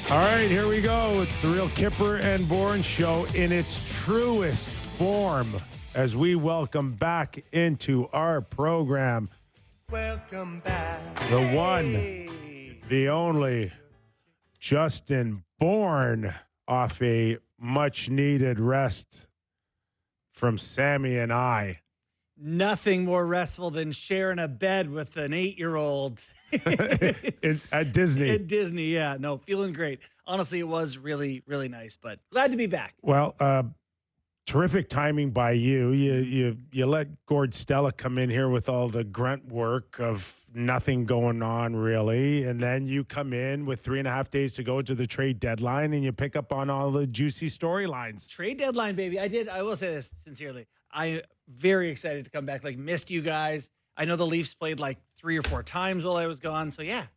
All right, here we go. It's the real Kyper and Bourne show in its truest form as we welcome back into our program. Welcome back. The one, the only, Justin Bourne, off a much-needed rest from Sammy and I. Nothing more restful than sharing a bed with an 8-year-old. It's at Disney. At Disney, yeah. No, feeling great. Honestly, it was really, really nice, but glad to be back. Well, terrific timing by you. You let Gord Stella come in here with all the grunt work of nothing going on really, and then you come in with 3.5 days to go to the trade deadline, and you pick up on all the juicy storylines. Trade deadline, baby. I will say this sincerely. I very excited to come back. Like, missed you guys. I know the Leafs played like 3 or 4 times while I was gone. So yeah,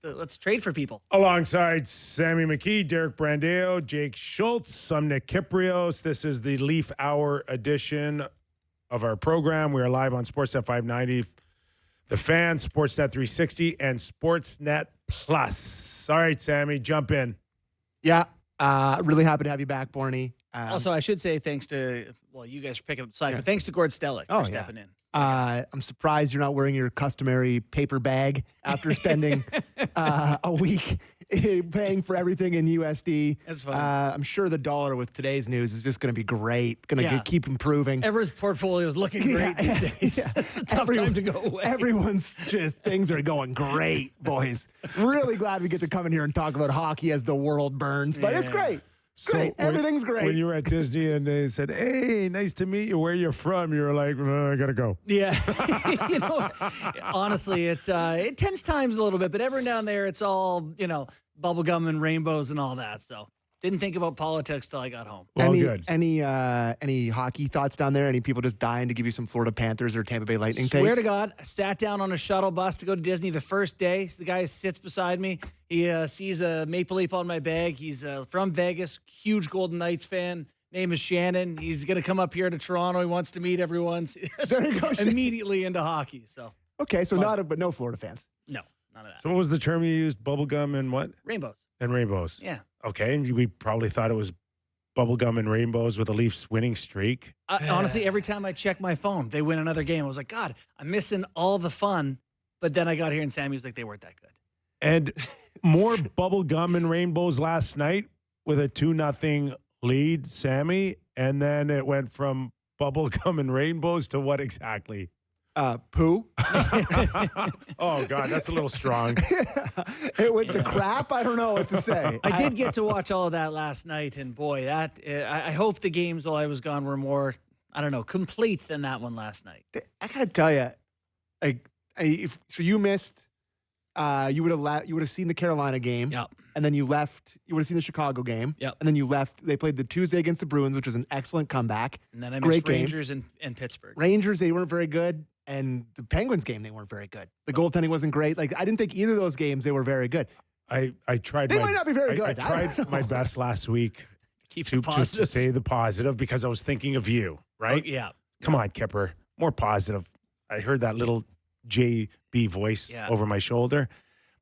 let's trade for people. Alongside Sammy McKee, Derek Brandeo, Jake Schultz, I'm Nick Kypreos. This is the Leaf Hour edition of our program. We are live on Sportsnet 590, The Fan, Sportsnet 360, and Sportsnet Plus. All right, Sammy, jump in. Yeah, really happy to have you back, Borny. Also, I should say thanks to, well, you guys for picking up the slack, but thanks to Gord Stella for stepping in. I'm surprised you're not wearing your customary paper bag after spending a week paying for everything in USD. That's fine. I'm sure the dollar with today's news is just going to be great. Going to keep improving. Everyone's portfolio is looking great these days. Yeah. It's a tough time to go away. Everyone's just, things are going great, boys. Really glad we get to come in here and talk about hockey as the world burns, but it's great. Great. So everything's great. When you were at Disney and they said, hey, nice to meet you, where you from? You were like, I got to go. Yeah. Honestly, it tends times a little bit, but everyone down there, it's all, bubblegum and rainbows and all that. So didn't think about politics till I got home. Well, good. Any hockey thoughts down there? Any people just dying to give you some Florida Panthers or Tampa Bay Lightning takes? Swear to God, I sat down on a shuttle bus to go to Disney the first day. The guy sits beside me. He sees a Maple Leaf on my bag. He's from Vegas, huge Golden Knights fan. Name is Shannon. He's going to come up here to Toronto. He wants to meet everyone. There you go. Immediately into hockey. So okay, so but no Florida fans. No, none of that. So what was the term you used? Bubblegum and what? Rainbows. And rainbows. Yeah. Okay, and we probably thought it was bubblegum and rainbows with a Leafs winning streak. Honestly, every time I check my phone, they win another game. I was like, God, I'm missing all the fun. But then I got here and Sammy was like, they weren't that good. And more bubblegum and rainbows last night with a 2-0 lead, Sammy. And then it went from bubblegum and rainbows to what exactly? Poo. Oh, God, that's a little strong. It went to crap. I don't know what to say. I did get to watch all of that last night, and boy, that I hope the games while I was gone were more, I don't know, complete than that one last night. I gotta tell you, so you missed. You would have seen the Carolina game. Yep. And then you left. You would have seen the Chicago game. Yep. And then you left. They played the Tuesday against the Bruins, which was an excellent comeback. And then I Great missed game. Rangers and Pittsburgh. Rangers, they weren't very good. And the Penguins game, they weren't very good. The goaltending wasn't great. Like, I didn't think either of those games, they were very good. I tried. They might not be very good. I tried my best last week to say the positive because I was thinking of you, right? Oh, yeah. Come on, Kyper, more positive. I heard that little JB voice over my shoulder,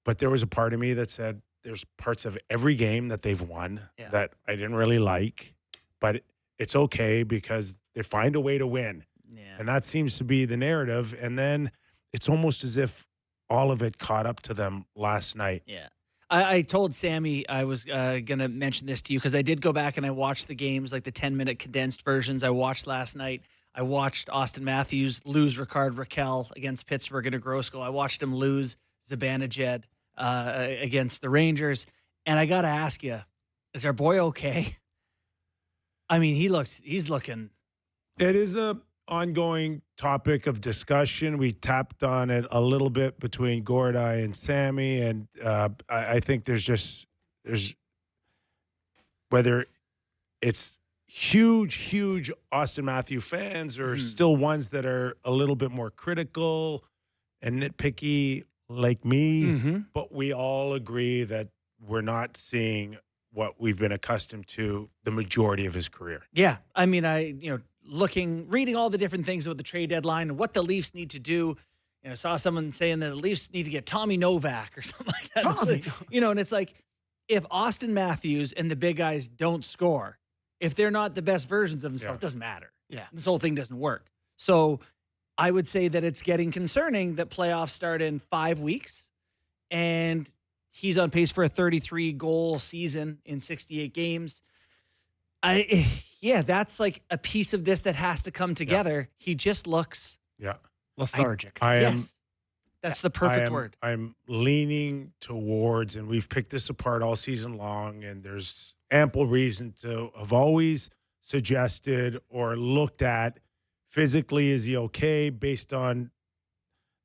but there was a part of me that said there's parts of every game that they've won that I didn't really like, but it's okay because they find a way to win. Yeah. And that seems to be the narrative. And then it's almost as if all of it caught up to them last night. Yeah. I told Sammy I was going to mention this to you because I did go back and I watched the games, like the 10-minute condensed versions I watched last night. I watched Auston Matthews lose Rickard Raquel against Pittsburgh in a gross goal. I watched him lose Zibanejad against the Rangers. And I got to ask you, is our boy okay? I mean, he's looking. It is a ongoing topic of discussion. We tapped on it a little bit between Gordy and Sammy, and I think there's whether it's huge Auston Matthews fans or still ones that are a little bit more critical and nitpicky like me, but we all agree that we're not seeing what we've been accustomed to the majority of his career. Yeah. I mean, reading all the different things about the trade deadline and what the Leafs need to do. Saw someone saying that the Leafs need to get Tommy Novak or something like that. And it's like, if Auston Matthews and the big guys don't score, if they're not the best versions of themselves, it doesn't matter. Yeah. This whole thing doesn't work. So I would say that it's getting concerning that playoffs start in 5 weeks and he's on pace for a 33-goal season in 68 games. That's like a piece of this that has to come together. He just looks lethargic. That's the perfect word. I'm leaning towards, and we've picked this apart all season long, and there's ample reason to have always suggested or looked at physically, is he okay based on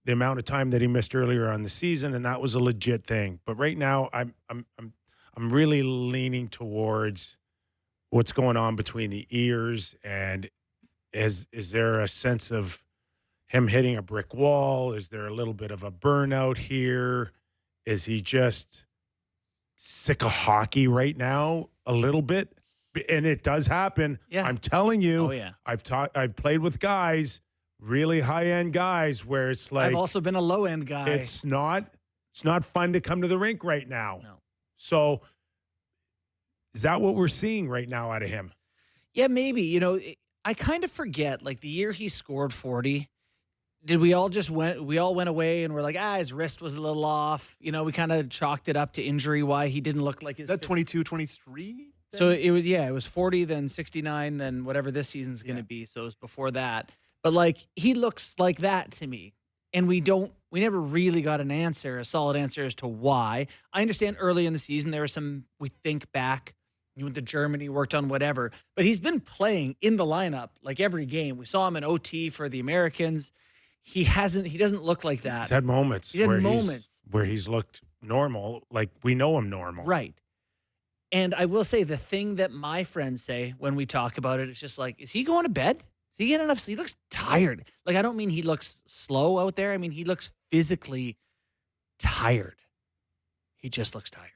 the amount of time that he missed earlier on the season, and that was a legit thing. But right now, I'm really leaning towards what's going on between the ears, and is there a sense of him hitting a brick wall? Is there a little bit of a burnout here? Is he just sick of hockey right now a little bit? And it does happen. Yeah. I'm telling you. Oh, yeah. I've played with guys, really high-end guys, where it's like I've also been a low-end guy. It's not fun to come to the rink right now. No. So is that what we're seeing right now out of him? Yeah, maybe. I kind of forget, like the year he scored 40, we all went away and we're like, his wrist was a little off. We kind of chalked it up to injury, why he didn't look like his. Is that 22, 23? So it was 40, then 69, then whatever this season's going to be. So it was before that. But like, he looks like that to me. And we never really got a solid answer as to why. I understand early in the season, there were some, we think back, he went to Germany, worked on whatever, but he's been playing in the lineup like every game. We saw him in OT for the Americans. He doesn't look like that. He's had moments where he's looked normal, like we know him normal. Right. And I will say the thing that my friends say when we talk about it, it's just like, is he going to bed? Is he getting enough sleep? He looks tired. Like, I don't mean he looks slow out there. I mean, he looks physically tired. He just looks tired.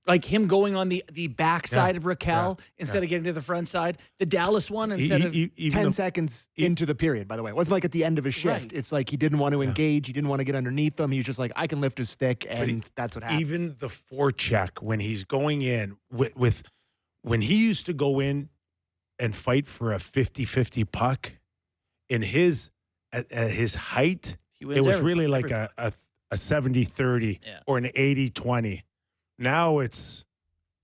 Like him going on the backside of Raquel instead of getting to the front side. The Dallas one instead of 10 seconds into the period, by the way. It wasn't like at the end of his shift. Right. It's like he didn't want to engage. He didn't want to get underneath them. He was just like, I can lift his stick, and that's what happened. Even the forecheck, when he's going in, when he used to go in and fight for a 50-50 puck, in his at his height, it was really like a 70-30 or an 80-20. Now it's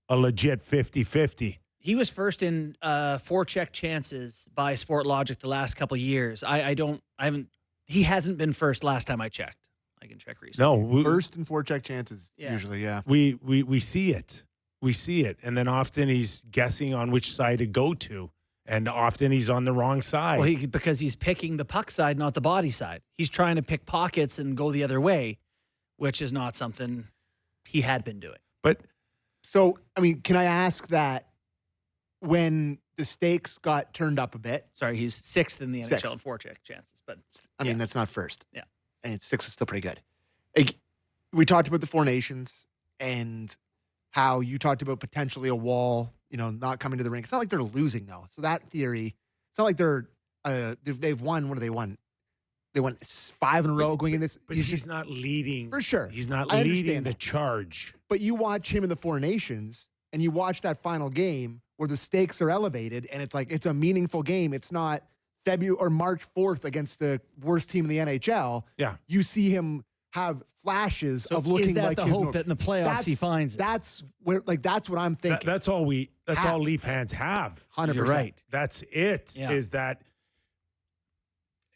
a legit 50-50. He was first in forecheck chances by Sportlogic the last couple of years. He hasn't been first last time I checked. I can check recently. No, first in forecheck chances usually, We see it. We see it. And then often he's guessing on which side to go to. And often he's on the wrong side. Well, because he's picking the puck side, not the body side. He's trying to pick pockets and go the other way, which is not something he had been doing. But so, I mean, can I ask that when the stakes got turned up a bit? Sorry, he's sixth in the NHL in forecheck chances, but I mean, that's not first. Yeah. And 6 is still pretty good. We talked about the Four Nations and how you talked about potentially a wall, not coming to the rink. It's not like they're losing, though. So that theory, it's not like they've won. What have they won? They won 5 in a row going in this. But he's not leading. For sure. He's not leading the charge. But you watch him in the Four Nations, and you watch that final game where the stakes are elevated, and it's like it's a meaningful game. It's not February or March 4th against the worst team in the NHL. Yeah. You see him have flashes of looking like the hope that in the playoffs he finds it? That's what I'm thinking. That's all Leaf fans have. 100%. You're right. That's it. Yeah. Is that,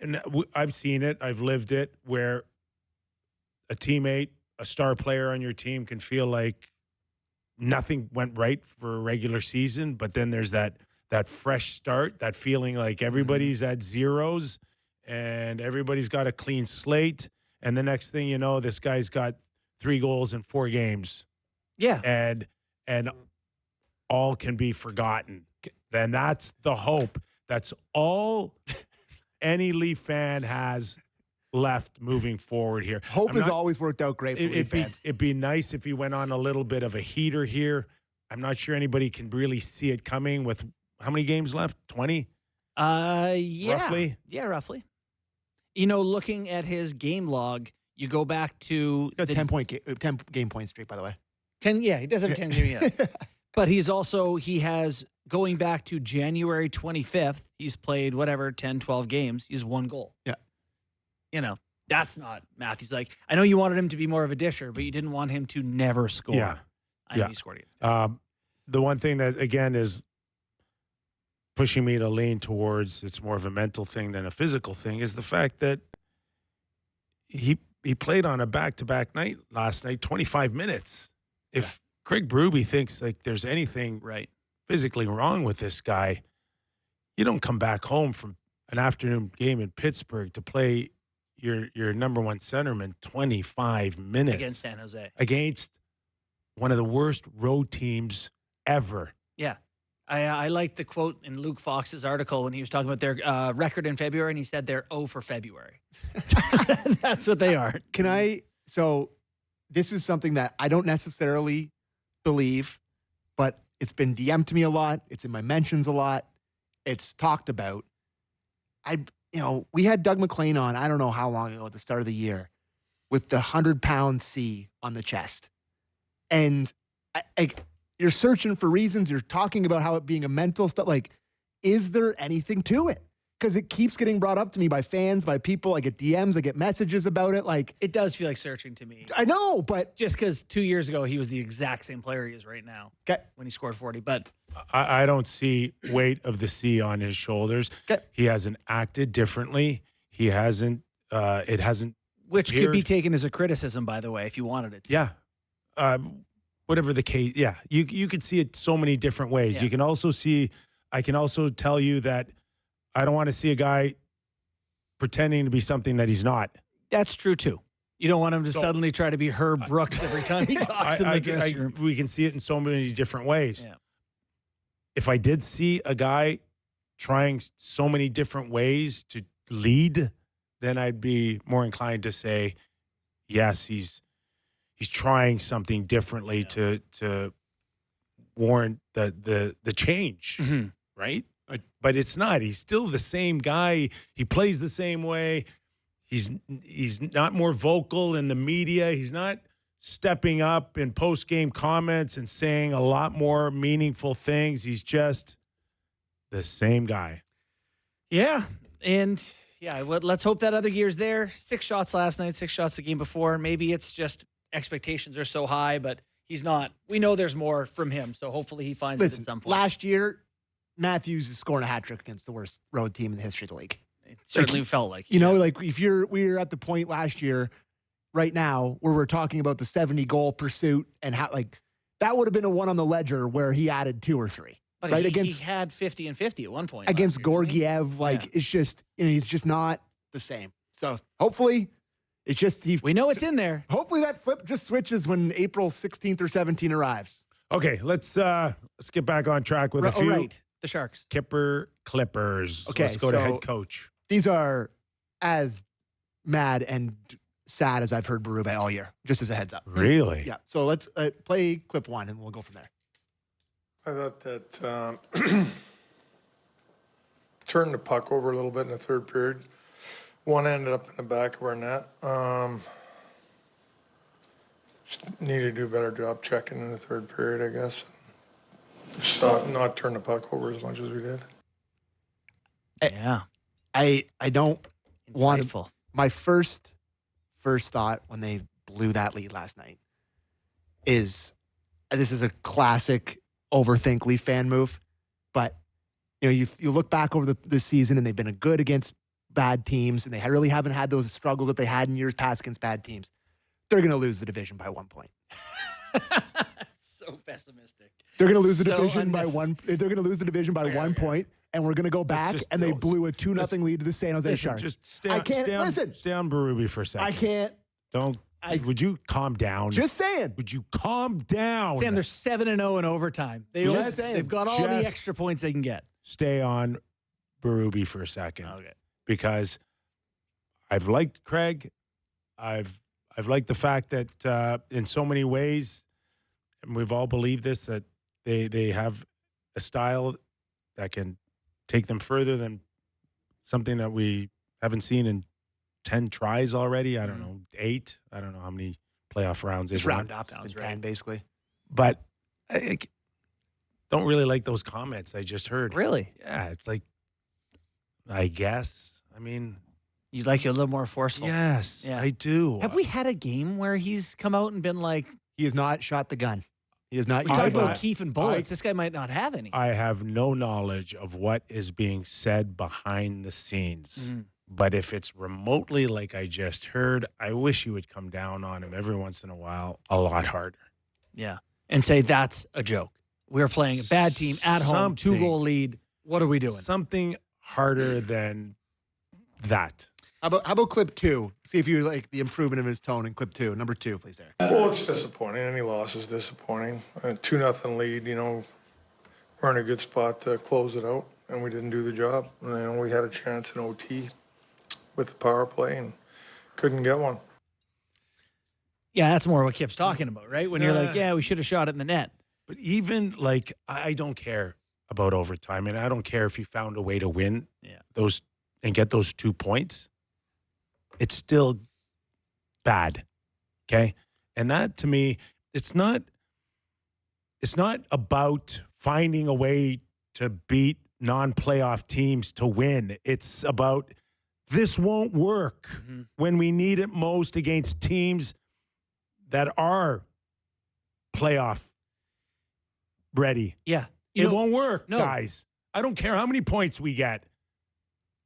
and I've seen it, I've lived it, where a teammate, a star player on your team can feel like nothing went right for a regular season, but then there's that fresh start, that feeling like everybody's at zeros and everybody's got a clean slate. And the next thing you know, this guy's got 3 goals in 4 games. Yeah. And all can be forgotten. Then that's the hope. That's all any Leaf fan has left moving forward here. Hope has always worked out great for Leaf fans. It'd be nice if he went on a little bit of a heater here. I'm not sure anybody can really see it coming with how many games left? 20? Yeah. Roughly? Yeah, roughly. Looking at his game log, you go back to Got 10 game point streak, by the way. He does have a 10-game year. But he has, going back to January 25th, he's played 10, 12 games. He's 1 goal. Yeah. That's not Matthews. Like, I know you wanted him to be more of a disher, but you didn't want him to never score. Yeah. I know he scored against the one thing that, again, is pushing me to lean towards it's more of a mental thing than a physical thing is the fact that he played on a back-to-back night last night, 25 minutes. If Craig Berube thinks like there's anything physically wrong with this guy, you don't come back home from an afternoon game in Pittsburgh to play your number one centerman 25 minutes against San Jose. Against one of the worst road teams ever. Yeah. I like the quote in Luke Fox's article when he was talking about their record in February, and he said they're 0 for February. That's what they are. So this is something that I don't necessarily believe, but it's been DM'd to me a lot. It's in my mentions a lot. It's talked about. We had Doug McLean on, I don't know how long ago at the start of the year, with the 100-pound C on the chest. And you're searching for reasons. You're talking about how it being a mental stuff. Like, is there anything to it? Because it keeps getting brought up to me by fans, by people. I get DMs, I get messages about it. Like, it does feel like searching to me. I know, but just because 2 years ago he was the exact same player he is right now. Okay. When he scored 40, but I don't see weight of the C on his shoulders. Okay. He hasn't acted differently. He hasn't. It hasn't. Which appeared. could be taken as a criticism, by the way, if you wanted it to. Yeah. Whatever the case. Yeah. You could see it so many different ways. Yeah. You can also see. I can also tell you that I don't want to see a guy pretending to be something that he's not. That's true too. You don't want him to suddenly try to be Herb Brooks every time he talks in the dressing room. We can see it in so many different ways. Yeah. If I did see a guy trying so many different ways to lead, then I'd be more inclined to say, yes, he's trying something differently to warrant the change, right? But it's not. He's still the same guy. He plays the same way. He's not more vocal in the media. He's not stepping up in post-game comments and saying a lot more meaningful things. He's just the same guy. Yeah. And, let's hope that other gear's there. 6 shots last night, 6 shots the game before. Maybe it's just expectations are so high, but he's not. We know there's more from him, so hopefully he finds it at some point. Last year, Matthews is scoring a hat trick against the worst road team in the history of the league. It certainly felt like. We're at the point last year, right now, where we're talking about the 70-goal pursuit and how, that would have been a one on the ledger where he added 2 or 3. But right? he had 50 and 50 at one point. Against Gorgiev, it's just, he's just not the same. So hopefully, it's just, we know it's in there. Hopefully that flip just switches when April 16th or 17th arrives. Okay, let's get back on track with a few. Right. The Sharks. Kipper Clippers. Okay, let's go to head coach. These are as mad and sad as I've heard Berube all year, just as a heads up. Really? Yeah. So let's play clip 1 and we'll go from there. I thought that turned the puck over a little bit in the third period. One ended up in the back of our net. Just needed to do a better job checking in the third period, I guess. Just not turn the puck over as much as we did. Yeah. I don't want Insightful. My first thought when they blew that lead last night is this is a classic overthink Leaf fan move. But you look back over the season and they've been good against bad teams and they really haven't had those struggles that they had in years past against bad teams. They're going to lose the division by 1 point. So pessimistic. They're going to lose the division by one. They're going to lose the division by 1 point, and we're going to go back. And they blew a 2-0 lead to the San Jose Sharks. Just stay on Berube for a second. I can't. Would you calm down? Just saying. Would you calm down? Sam, they're 7-0 in overtime. They've got all the extra points they can get. Stay on Berube for a second. Okay. Because I've liked Craig. I've liked the fact that in so many ways, and we've all believed this, that they have a style that can take them further than something that we haven't seen in 10 tries already. I don't know, 8. I don't know how many playoff rounds they've Just won. round up. It's been 10, basically. But I don't really like those comments I just heard. Really? Yeah, it's like, I guess. I mean, You'd like you a little more forceful. yes, Yeah. I do. Have we had a game where he's come out and been like, He has not shot the gun. He has not we used talk the gun. about Keefe and bullets. This guy might not have any. I have no knowledge of what is being said behind the scenes. Mhm. But if it's remotely like I just heard, I wish you would come down on him every once in a while a lot harder. Yeah. And say that's a joke. We're playing a bad team at home, Something. 2-goal lead. What are we doing? Something harder than that. How about clip 2? See if you like the improvement of his tone in clip 2. Number 2, please, Eric. Well, it's disappointing. Any loss is disappointing. 2-0 lead, we're in a good spot to close it out, and we didn't do the job. And, we had a chance in OT with the power play and couldn't get one. Yeah, that's more what Kip's talking about, right? When you're like, yeah, we should have shot it in the net. But even like, I don't care about overtime, and I don't care if you found a way to win those and get those 2 points. It's still bad, okay? And that, to me, it's not about finding a way to beat non-playoff teams to win. It's about this won't work when we need it most against teams that are playoff ready. Yeah. It won't work, no. guys. I don't care how many points we get.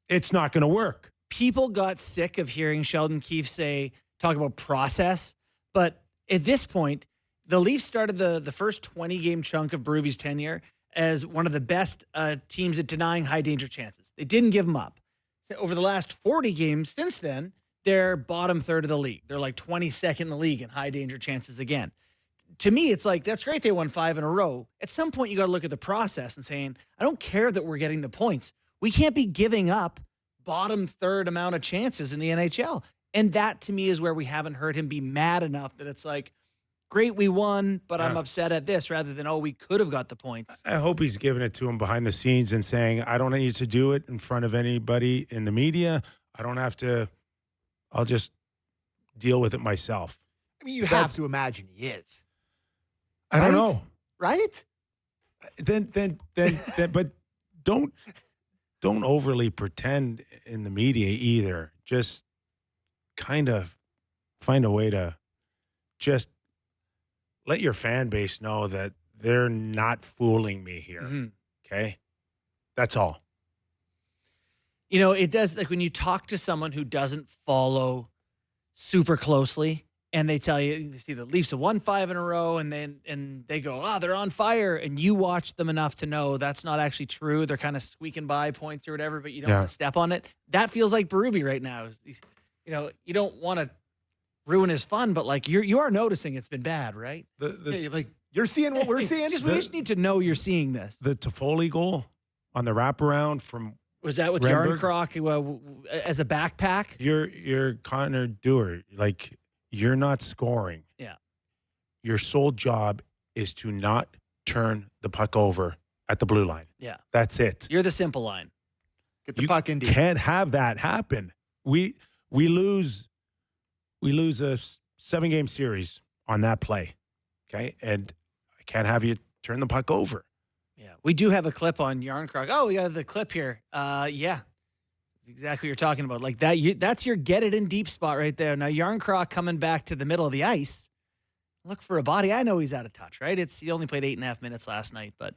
It's not going to work. People got sick of hearing Sheldon Keefe talk about process. But at this point, the Leafs started the first 20-game chunk of Berube's tenure as one of the best teams at denying high-danger chances. They didn't give them up. Over the last 40 games since then, they're bottom third of the league. They're like 22nd in the league in high-danger chances again. To me, it's like, that's great they won 5 in a row. At some point, you got to look at the process and saying, I don't care that we're getting the points. We can't be giving up bottom third amount of chances in the NHL. And that, to me, is where we haven't heard him be mad enough that it's like, great, we won, but I'm upset at this, rather than, we could have got the points. I hope he's giving it to him behind the scenes and saying, I don't need to do it in front of anybody in the media. I don't have to. I'll just deal with it myself. I mean, you have to imagine he is. I don't Right? know. Right? Then, but don't overly pretend in the media either. Just kind of find a way to just let your fan base know that they're not fooling me here. Mm-hmm. Okay? That's all. It does, like when you talk to someone who doesn't follow super closely and they tell you see the Leafs have won 5 in a row and they go, they're on fire. And you watch them enough to know that's not actually true. They're kind of squeaking by points or whatever, but you don't want to step on it. That feels like Berube right now. You don't want to ruin his fun, but like you are noticing it's been bad, right? You're seeing what we're seeing. We just need to know you're seeing this. The Toffoli goal on the wraparound from Was that with Renberg? Yarncroc as a backpack? You're Connor Dewar. Like, you're not scoring. Yeah. Your sole job is to not turn the puck over at the blue line. Yeah. That's it. You're the simple line. Get the puck in deep. Can't have that happen. We lose a 7-game series on that play. Okay? And I can't have you turn the puck over. Yeah. We do have a clip on Yarncroc. Oh, we got the clip here. Yeah. Exactly what you're talking about. Like that, that's your get it in deep spot right there. Now, Yarncroc coming back to the middle of the ice. Look for a body. I know he's out of touch, right? He only played 8.5 minutes last night, but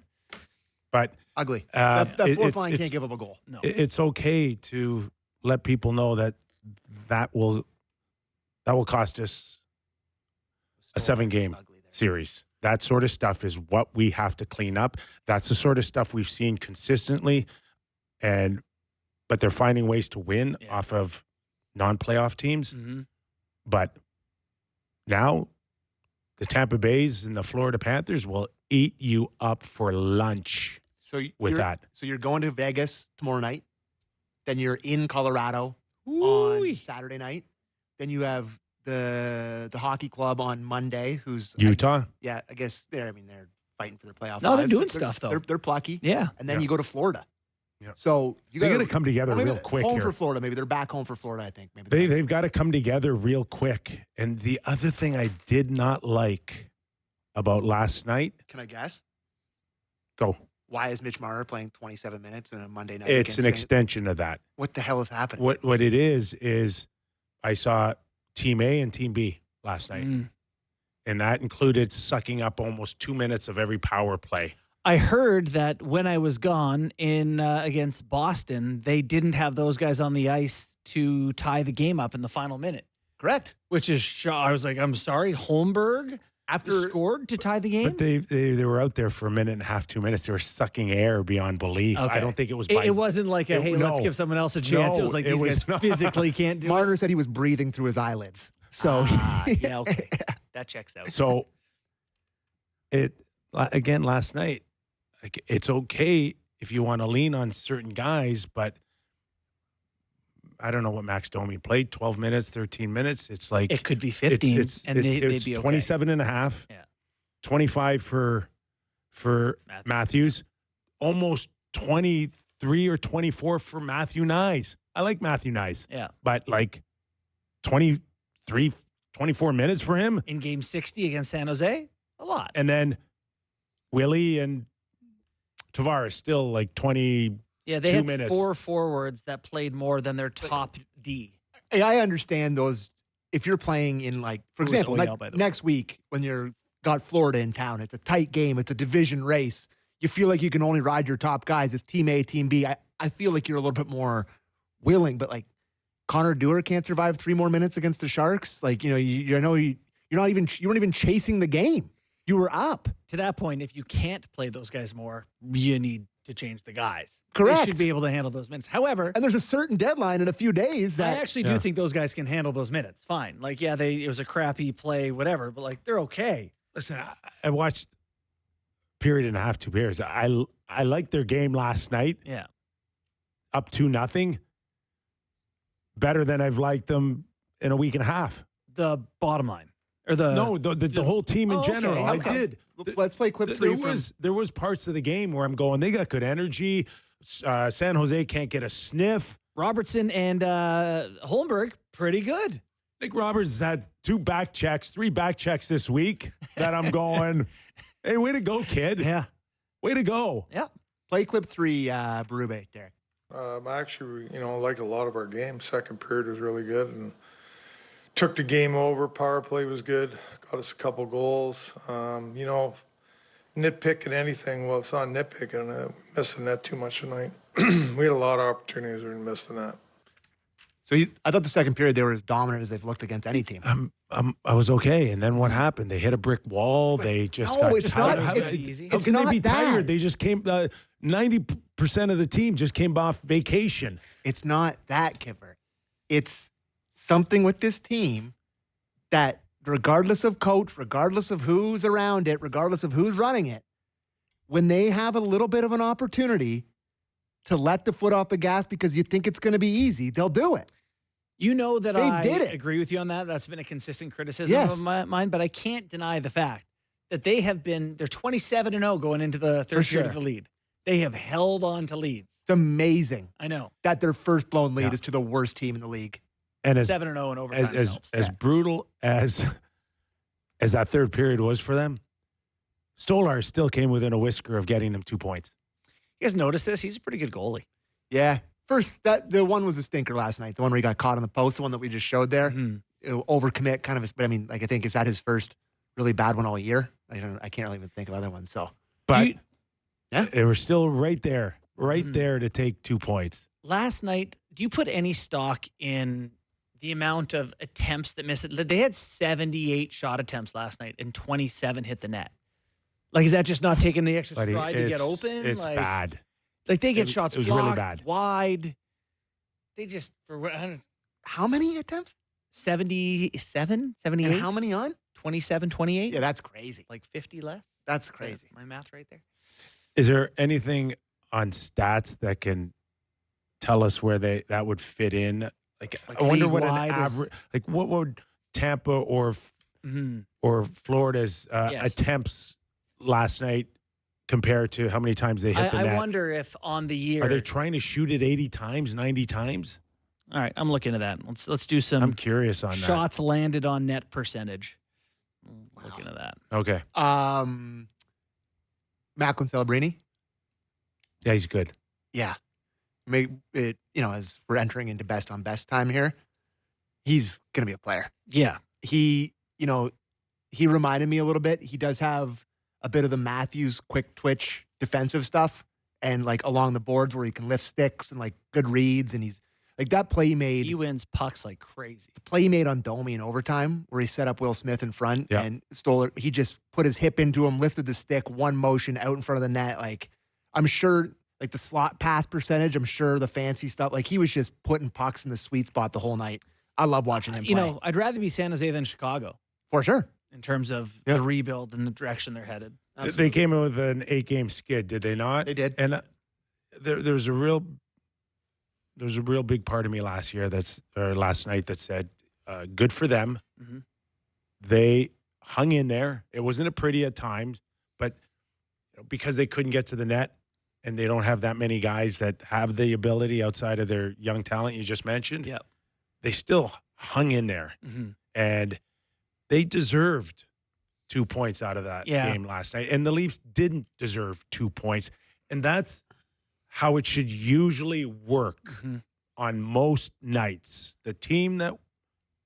ugly. That fourth line can't give up a goal. no. It's okay to let people know that will cost us a 7-game series. That sort of stuff is what we have to clean up. That's the sort of stuff we've seen consistently, but they're finding ways to win off of non-playoff teams. Mm-hmm. But now the Tampa Bays and the Florida Panthers will eat you up for lunch with that. So you're going to Vegas tomorrow night. Then you're in Colorado on Saturday night. Then you have the hockey club on Monday, who's Utah. I guess they're fighting for their playoff. No, they're lives. doing stuff though. They're plucky. Yeah. And then you go to Florida. Yeah. So you They got got to come together real quick home here. for Florida. Maybe they're back home for Florida. I think maybe They've got to come together real quick. And the other thing I did not like about last night. Can I guess? Go. Why is Mitch Marner playing 27 minutes in a Monday night? It's an against extension of that. What the hell is happening? What it is I saw Team A and Team B last night. And that included sucking up almost 2 minutes of every power play. I heard that when I was gone in against Boston, they didn't have those guys on the ice to tie the game up in the final minute. Correct. Which is, I was like, I'm sorry, Holmberg scored to tie the game? But they were out there for a minute and a half, 2 minutes. They were sucking air beyond belief. Okay. I don't think it was It wasn't like let's give someone else a chance. It was like these guys physically can't do it. Marner said he was breathing through his eyelids. So yeah, okay. That checks out. So again last night, like, it's okay if you want to lean on certain guys, but I don't know what Max Domi played, 12 minutes, 13 minutes. It's like it could be 15 and they'd be okay. 27 and a half. Yeah. 25 for Matthews. Almost 23 or 24 for Matthew Nyes. I like Matthew Nyes. Yeah. But like 23, 24 minutes for him. In game 60 against San Jose, a lot. And then Willie and Tavares still like 20. Yeah, they had minutes. 4 forwards that played more than their top D. Hey, I understand those. If you're playing in, like, for example, next week when you're got Florida in town, it's a tight game, it's a division race. You feel like you can only ride your top guys. It's Team A, Team B. I feel like you're a little bit more willing, but like Connor Dewar can't survive 3 more minutes against the Sharks. Like, you weren't even chasing the game. You were up. To that point, if you can't play those guys more, you need to change the guys. Correct. They should be able to handle those minutes. However, and there's a certain deadline in a few days that I actually do think those guys can handle those minutes. Fine. Like, yeah, it was a crappy play, whatever, but like they're okay. Listen, I watched period and a half, 2 periods. I liked their game last night. Yeah. Up 2-0. Better than I've liked them in a week and a half. The bottom line. Or the whole team in general. Okay. I did. Let's play clip 3. There was parts of the game where I'm going, they got good energy. San Jose can't get a sniff. Robertson and Holmberg, pretty good. Nick Roberts had 3 back checks this week that I'm going, hey, way to go, kid. Yeah. Way to go. Yeah. Play clip 3, Berube, Derek. Actually, liked a lot of our games. Second period was really good and took the game over. Power play was good. Got us a couple goals. Nitpicking anything, well, it's not nitpicking. We missed the net too much tonight. We had a lot of opportunities. We missed the net. So I thought the second period they were as dominant as they've looked against any team. I was okay, and then what happened? They hit a brick wall. They just got tired. How can they be tired? They just came. 90% of the team just came off vacation. It's not that, Kyper. It's something with this team that, regardless of coach, regardless of who's around it, regardless of who's running it, when they have a little bit of an opportunity to let the foot off the gas because you think it's going to be easy, they'll do it. You know that I did it. agree with you on that. That's been a consistent criticism of mine, but I can't deny the fact that they're 27-0 going into the third period of the lead. They have held on to leads. It's amazing. I know. That their first blown lead is to the worst team in the league. And 7-0 in overtime. As brutal as that third period was for them, Stolar still came within a whisker of getting them 2 points. You guys notice this? He's a pretty good goalie. Yeah. First, the one was a stinker last night. The one where he got caught on the post, the one that we just showed there. Overcommit, kind of. But I mean, like, I think, is that his first really bad one all year? I can't really even think of other ones. So, but they were still right there to take 2 points. Last night, do you put any stock in the amount of attempts that missed it? They had 78 shot attempts last night, and 27 hit the net. Like, is that just not taking the extra stride to get open? It's bad. Like, they get shots blocked, really bad. Wide. They just, how many attempts? 77, 78. And how many on? 27, 28. Yeah, that's crazy. Like 50 less. That's crazy. My math right there. Is there anything on stats that can tell us where that would fit in? Like I wonder what an average, like what would Tampa or Florida's attempts last night compared to how many times they hit the net? I wonder if on the year, are they trying to shoot it 80 times, 90 times? All right, I'm looking at that. Let's do some. I'm curious on shots landed on net percentage. Looking at that. Okay. Macklin Celebrini. Yeah, he's good. Yeah. Maybe it, as we're entering into best on best time here, he's going to be a player. Yeah. He reminded me a little bit. He does have a bit of the Matthews quick twitch defensive stuff and like along the boards where he can lift sticks and like good reads. And he's like that play he made. He wins pucks like crazy. The play he made on Domi in overtime where he set up Will Smith in front and stole it. He just put his hip into him, lifted the stick, one motion out in front of the net. Like, I'm sure like the slot pass percentage, I'm sure the fancy stuff, like he was just putting pucks in the sweet spot the whole night. I love watching him play. I'd rather be San Jose than Chicago. For sure. In terms of the rebuild and the direction they're headed. Absolutely. They came in with an 8-game skid, did they not? They did. And there was a real big part of me last night that said, good for them. Mm-hmm. They hung in there. It wasn't a pretty at times, but because they couldn't get to the net and they don't have that many guys that have the ability outside of their young talent you just mentioned, they still hung in there. Mm-hmm. And they deserved 2 points out of that game last night. And the Leafs didn't deserve 2 points. And that's how it should usually work on most nights. The team that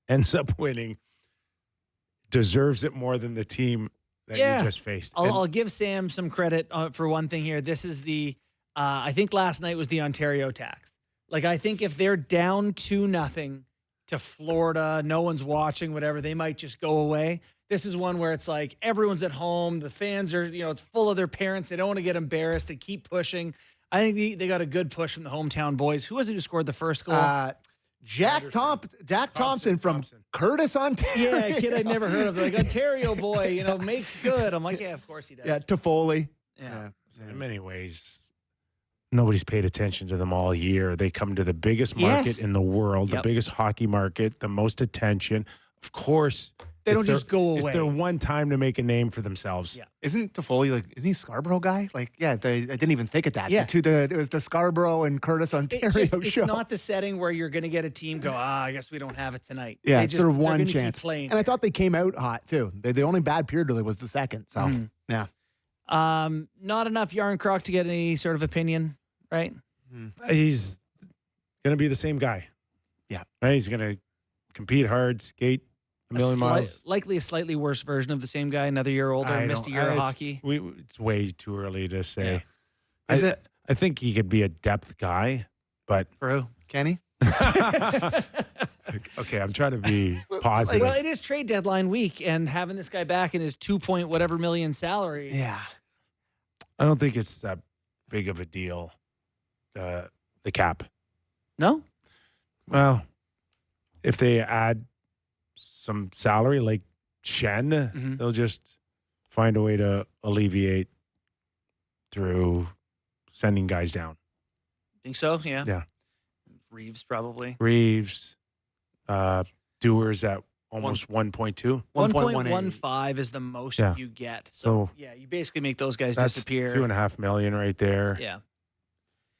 ends up winning deserves it more than the team that you just faced. I'll give Sam some credit for one thing here. This is I think last night was the Ontario tax. Like, I think if they're down 2-0 to Florida, no one's watching, whatever, they might just go away. This is one where it's like everyone's at home. The fans are, it's full of their parents. They don't want to get embarrassed. They keep pushing. I think they got a good push from the hometown boys. Who was it who scored the first goal? Jack Thompson from Curtis, Ontario. Yeah, a kid I'd never heard of. Like, Ontario boy, makes good. I'm like, yeah, of course he does. Yeah, Toffoli. Yeah. In many ways, nobody's paid attention to them all year. They come to the biggest market in the world, the biggest hockey market, the most attention. Of course, they don't just go away. It's their one time to make a name for themselves. Yeah. Isn't Toffoli isn't he a Scarborough guy? Like, I didn't even think of that. Yeah. It was the Scarborough and Curtis, Ontario show. It's not the setting where you're going to get a team go, I guess we don't have it tonight. Yeah, it's sort of one chance. And I thought they came out hot, too. The only bad period really was the second. So, yeah. Not enough Yarncroc to get any sort of opinion, right? He's going to be the same guy. Yeah. Right? He's going to compete hard, skate a million miles. Likely a slightly worse version of the same guy, another year older, missed a year of hockey. It's way too early to say. Yeah. I think he could be a depth guy, but... For who? Kenny? Okay, I'm trying to be positive. Well, it is trade deadline week, and having this guy back in his 2 whatever million salary. Yeah. I don't think it's that big of a deal, the cap. No? Well, if they add some salary like Schenn, they'll just find a way to alleviate through sending guys down. Think so? Yeah. Yeah. Reeves probably. Dewars at almost 1.2. 1.15 is the most you get. So you basically make those guys disappear. $2.5 million right there. Yeah.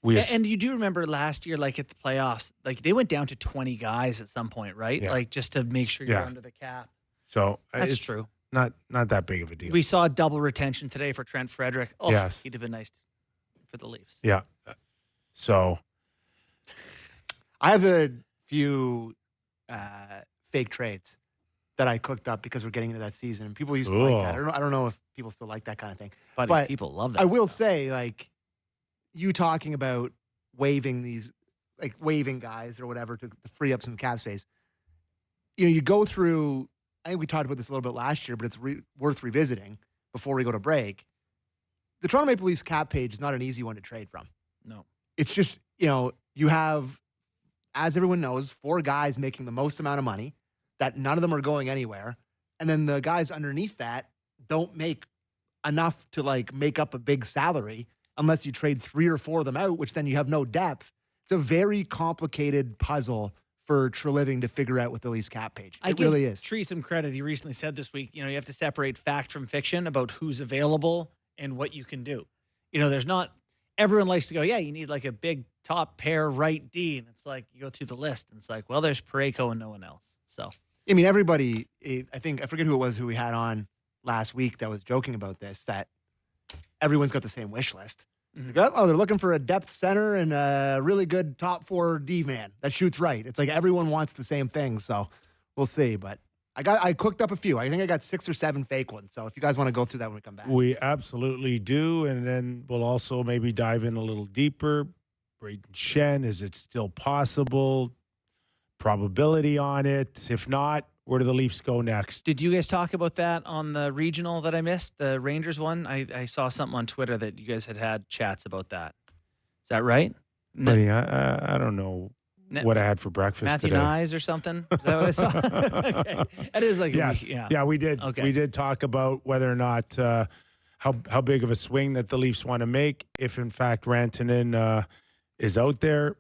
And you do remember last year, like at the playoffs, like they went down to 20 guys at some point, right? Yeah. Like just to make sure you're under the cap. So that's true. Not that big of a deal. We saw double retention today for Trent Frederick. Oh, yes. He'd have been nice for the Leafs. Yeah. So I have a few fake trades that I cooked up because we're getting into that season. And people used to like that. I don't know if people still like that kind of thing. But people love that. I will say, like, you talking about waiving guys or whatever to free up some cap space. You go through, I think we talked about this a little bit last year, but it's worth revisiting before we go to break. The Toronto Maple Leafs cap page is not an easy one to trade from. No. It's just, you have, as everyone knows, 4 guys making the most amount of money that none of them are going anywhere. And then the guys underneath that don't make enough to like make up a big salary unless you trade 3 or 4 of them out, which then you have no depth. It's a very complicated puzzle for Treliving to figure out with the Leafs cap page. It really is. Tree some credit. He recently said this week, you have to separate fact from fiction about who's available and what you can do. There's not, everyone likes to go, you need like a big top pair right D. And it's like, you go through the list and it's like, well, there's Parayko and no one else. So I mean, everybody, I forget who it was who we had on last week that was joking about this, that everyone's got the same wish list. Mm-hmm. They're looking for a depth center and a really good top 4 D-man that shoots right. It's like everyone wants the same thing, so we'll see. But I cooked up a few. I think I got 6 or 7 fake ones. So if you guys want to go through that when we come back. We absolutely do, and then we'll also maybe dive in a little deeper. Brayden Schenn, is it still possible? Probability on it. If not, where do the Leafs go next? Did you guys talk about that on the regional that I missed, the Rangers one? I saw something on Twitter that you guys had chats about that. Is that right? Buddy, I don't know what I had for breakfast Matthew today. Nyes or something? Is that what I saw? Okay. That is like yes. Yeah, we did. Okay. We did talk about whether or not how big of a swing that the Leafs want to make. If, in fact, Rantanen is out there,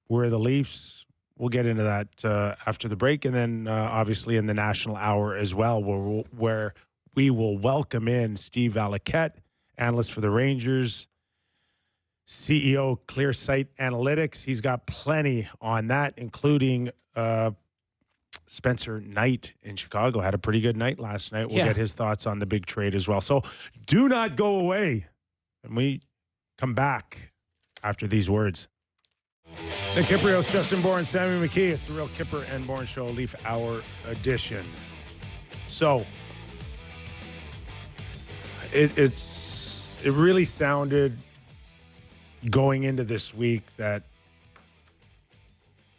where the Leafs... We'll get into that after the break, and then obviously in the National Hour as well, where we will welcome in Steve Valiquette, analyst for the Rangers, CEO ClearSight Analytics. He's got plenty on that, including Spencer Knight in Chicago. Had a pretty good night last night. We'll get his thoughts on the big trade as well. So do not go away. And we come back after these words. The Kypreos, Justin Bourne and Sam McKee. It's the Real Kyper and Bourne Show, Leaf Hour edition. So, it really sounded going into this week that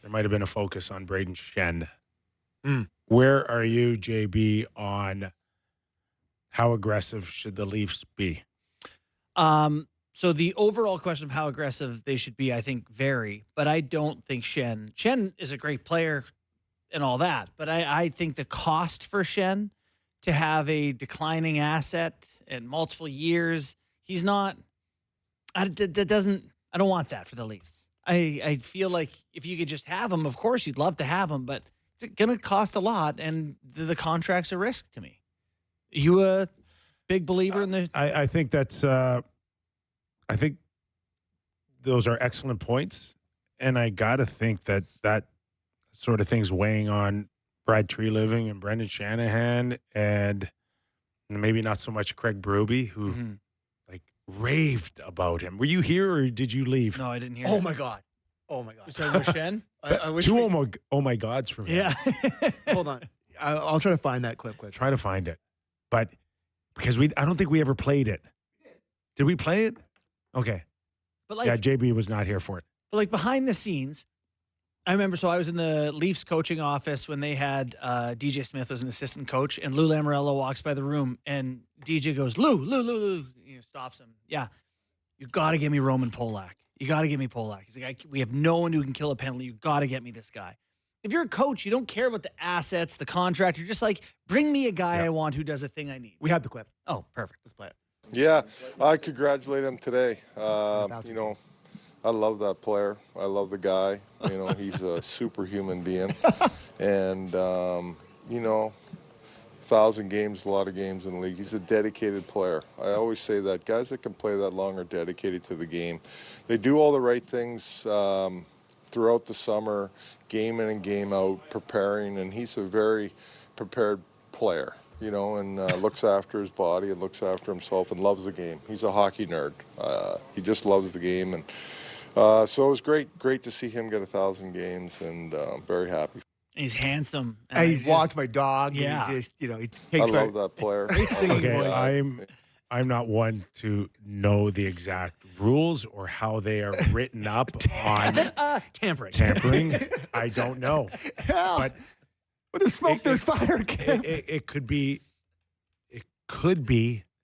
there might have been a focus on Brayden Schenn. Where are you, JB, on how aggressive should the Leafs be? So the overall question of how aggressive they should be, I think, vary. But I don't think Schenn is a great player and all that. But I think the cost for Schenn to have a declining asset in multiple years, he's not. I don't want that for the Leafs. I feel like if you could just have him, of course you'd love to have him, but it's going to cost a lot, and the contract's a risk to me. Are you a big believer in the? I think that's. I think those are excellent points, and I got to think that sort of thing's weighing on Brad Treliving and Brendan Shanahan, and maybe not so much Craig Berube, who like raved about him. Were you here or did you leave? No, I didn't hear. Oh my god! You're talking about Schenn? I wish Two oh my gods from him. Yeah. Hold on, I'll try to find that clip quick. Try to find it, but because I don't think we ever played it. Did we play it? Okay. But like, yeah, JB was not here for it. But like behind the scenes, I remember, so I was in the Leafs coaching office when they had DJ Smith was an assistant coach, and Lou Lamoriello walks by the room, and DJ goes, Lou, stops him. Yeah, you got to get me Roman Polak. You got to get me Polak. He's like, we have no one who can kill a penalty. You got to get me this guy. If you're a coach, you don't care about the assets, the contract. You're just like, bring me a guy I want who does a thing I need. We have the clip. Oh, perfect. Let's play it. Yeah, I congratulate him today. You know, I love that player. I love the guy. You know, he's a superhuman being. And, you know, 1,000 games, a lot of games in the league. He's a dedicated player. I always say that. Guys that can play that long are dedicated to the game. They do all the right things throughout the summer, game in and game out, preparing. And he's a very prepared player. You know, and looks after his body and looks after himself and loves the game. He's a hockey nerd. He just loves the game. And so it was great to see him get 1,000 games, and very happy. He's handsome. And he walked my dog. Yeah. And he just, he takes I love that player. Okay, I'm not one to know the exact rules or how they are written up on tampering. I don't know. But when there's smoke, there's fire. It could be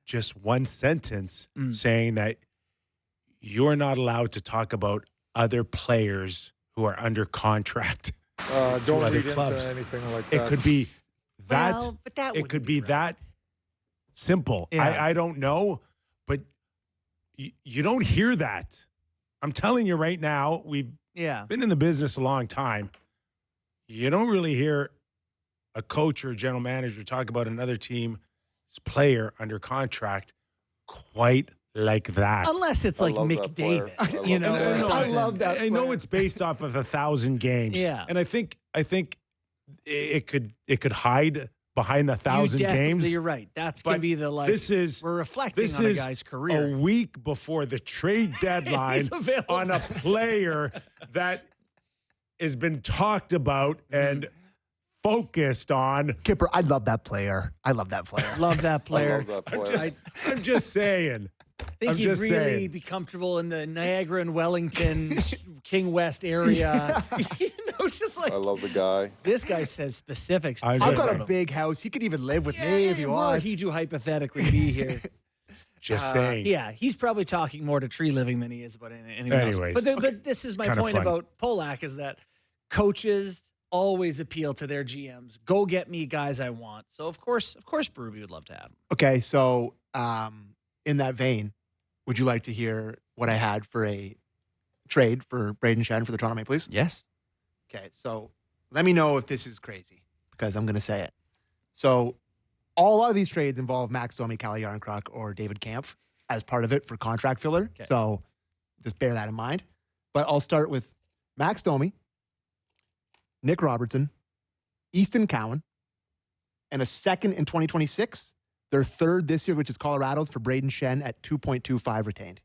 just one sentence saying that you're not allowed to talk about other players who are under contract. Don't to other read clubs. into anything like that. It could be that. Well, but that it could be that simple. Yeah. I don't know, but you don't hear that. I'm telling you right now, we've been in the business a long time. You don't really hear a coach or a general manager talk about another team's player under contract quite like that. Unless it's like McDavid, you know. I love that. I know it's based off of 1,000 games. Yeah. And I think it could hide behind 1,000 games. You're right. That's going to be the we're reflecting on a guy's career. A week before the trade deadline on a player that has been talked about and focused on. Kyper, I love that player. Love that player. I love that player. I'm just saying. I think he'd really be comfortable in the Niagara and Wellington, King West area. It's just like, I love the guy. This guy says specifics. I've got a big house. He could even live with me if he wants. He do hypothetically be here. Just saying. Yeah, he's probably talking more to tree living than he is about anyone else. But this is my point about Polak is that coaches always appeal to their GMs. Go get me guys I want. So of course, Berube would love to have him. Okay, so in that vein, would you like to hear what I had for a trade for Brayden Schenn for the Toronto Maple Leafs? Yes. Okay, so let me know if this is crazy because I'm going to say it. So a lot of these trades involve Max Domi, Kalle Järnkrok, or David Kampf as part of it for contract filler. Okay. So just bear that in mind. But I'll start with Max Domi, Nick Robertson, Easton Cowan, and a second in 2026. Their third this year, which is Colorado's, for Brayden Schenn at 2.25 retained.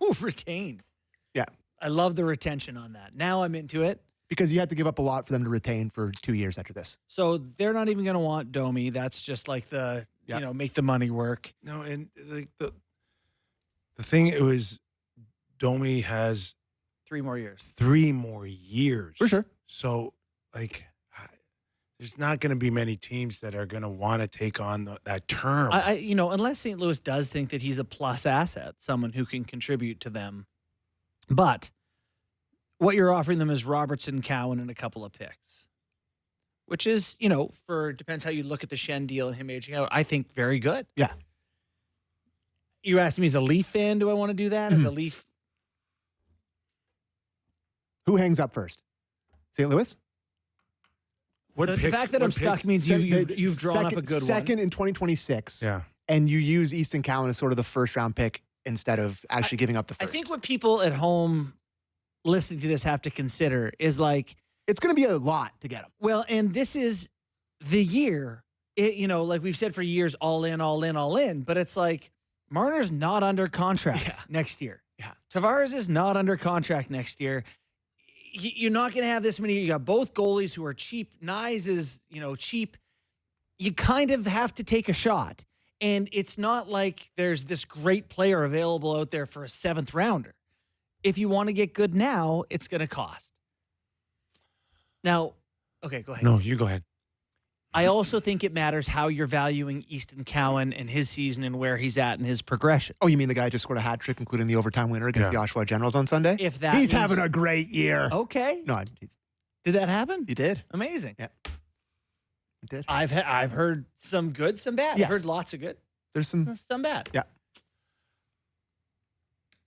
Ooh, retained. Yeah. I love the retention on that. Now I'm into it. Because you have to give up a lot for them to retain for 2 years after this. So they're not even going to want Domi. That's just like make the money work. No, and like the thing, it was Domi has 3 more years. 3 more years. For sure. So, there's not going to be many teams that are going to want to take on that term. Unless St. Louis does think that he's a plus asset, someone who can contribute to them. But what you're offering them is Robertson, Cowan, and a couple of picks, which is, depends how you look at the Schenn deal and him aging out, I think very good. Yeah. You asked me as a Leaf fan, do I want to do that? As a Leaf? Who hangs up first? St. Louis? The fact that I'm stuck means you've drawn up a good one. Second in 2026. Yeah. And you use Easton Cowan as sort of the first-round pick instead of actually giving up the first. I think what people at home listening to this have to consider is it's going to be a lot to get him. Well, and this is the year, like we've said for years, all in, all in, all in. But it's like Marner's not under contract next year. Yeah. Tavares is not under contract next year. You're not going to have this many. You got both goalies who are cheap. Nyes is, cheap. You kind of have to take a shot. And it's not like there's this great player available out there for a 7th rounder. If you want to get good now, it's going to cost. Now, okay, go ahead. No, you go ahead. I also think it matters how you're valuing Easton Cowan and his season and where he's at in his progression. Oh, you mean the guy just scored a hat trick, including the overtime winner against the Oshawa Generals on Sunday? He's having a great year. Okay. No, did that happen? He did. Amazing. Yeah. He did. I've heard some good, some bad. Yes. I've heard lots of good. There's some bad. Yeah.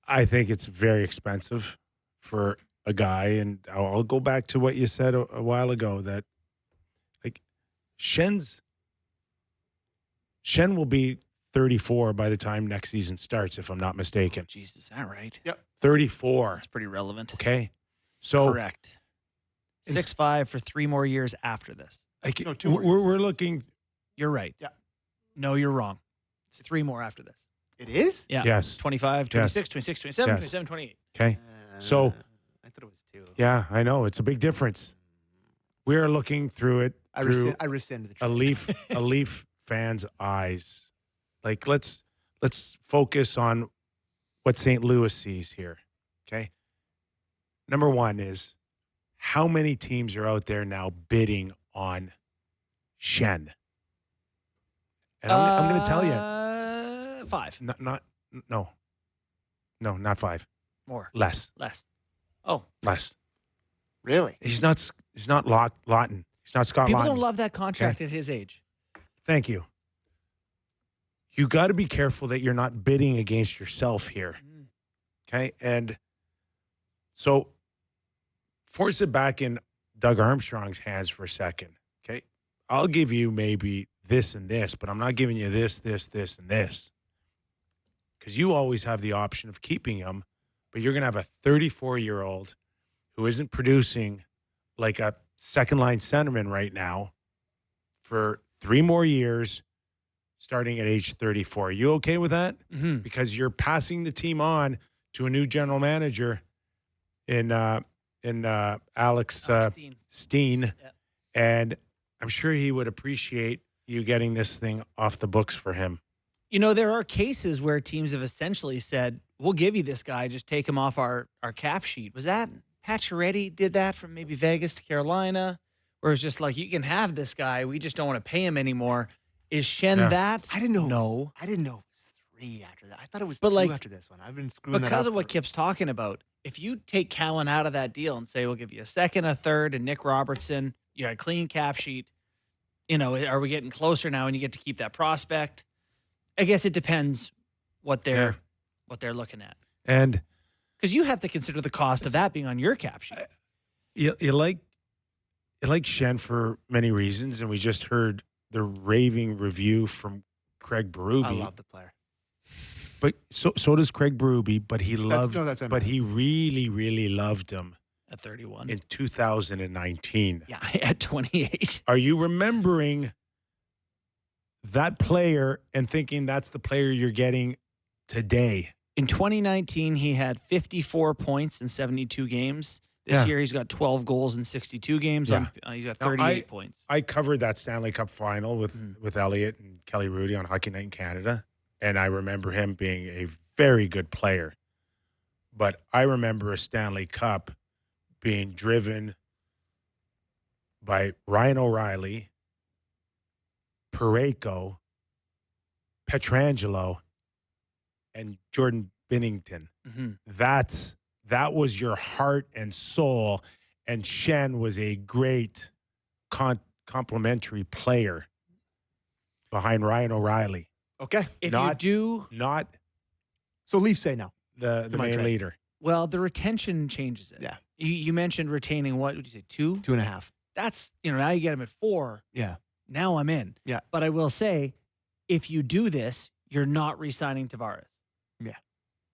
I think it's very expensive for a guy, and I'll go back to what you said a while ago that Schenn will be 34 by the time next season starts, if I'm not mistaken. Oh, jeez, is that right? Yep. 34. That's pretty relevant. Okay. So correct. 6'5" for 3 more years after this. No, 2 more years. We're looking. You're right. Yeah. No, you're wrong. It's 3 more after this. It is? Yeah. Yes. 25, 26, Yes. 27, 27, Yes. 27, 28. Okay. So I thought it was 2. yeah, I know it's a big difference. We are looking through it. I rescind the trade. A Leaf fan's eyes. Let's focus on what St. Louis sees here. Okay. Number one is how many teams are out there now bidding on Schenn? And I'm going to tell you, 5. Not 5. More. Less. Oh, Less. Really? He's not Lawton. He's not Scott people Lawton. don't love that contract at his age. Thank you. You got to be careful that you're not bidding against yourself here. Okay? And so force it back in Doug Armstrong's hands for a second. Okay? I'll give you maybe this and this, but I'm not giving you this, this, this, and this. Because you always have the option of keeping him, but you're going to have a 34-year-old who isn't producing like a second-line centerman right now for 3 more years, starting at age 34. Are you okay with that? Mm-hmm. Because you're passing the team on to a new general manager in Alex Steen. Yeah. And I'm sure he would appreciate you getting this thing off the books for him. You know, there are cases where teams have essentially said, we'll give you this guy, just take him off our cap sheet. Was that Pacioretty did that from maybe Vegas to Carolina? Where it's just like, you can have this guy, we just don't want to pay him anymore. Is Schenn that? I didn't know. No. I didn't know it was 3 after that. I thought it was But 2 like, after this one. I've been screwing that up. Because of what Kip's talking about, if you take Cowan out of that deal and say, we'll give you a second, a third, and Nick Robertson, you got a clean cap sheet, you know, are we getting closer now and you get to keep that prospect? I guess it depends what they're looking at. And because you have to consider the cost of that being on your cap sheet. You like Schenn for many reasons, and we just heard the raving review from Craig Berube. I love the player. But so does Craig Berube, but he he really, really loved him At 31. in 2019. Yeah, at 28. Are you remembering that player and thinking that's the player you're getting today? In 2019, he had 54 points in 72 games. This year, he's got 12 goals in 62 games. Yeah. He's got 38 points. I covered that Stanley Cup final with Elliot and Kelly Rudy on Hockey Night in Canada, and I remember him being a very good player. But I remember a Stanley Cup being driven by Ryan O'Reilly, Parayko, Pietrangelo, and Jordan Binnington. Mm-hmm. That was your heart and soul, and Schenn was a great complementary player behind Ryan O'Reilly. Okay. So Leafs say no. The main leader. Well, the retention changes it. Yeah. You mentioned retaining what did you say, 2? 2.5. That's, now you get him at 4. Yeah. Now I'm in. Yeah. But I will say, if you do this, you're not re-signing Tavares. Yeah.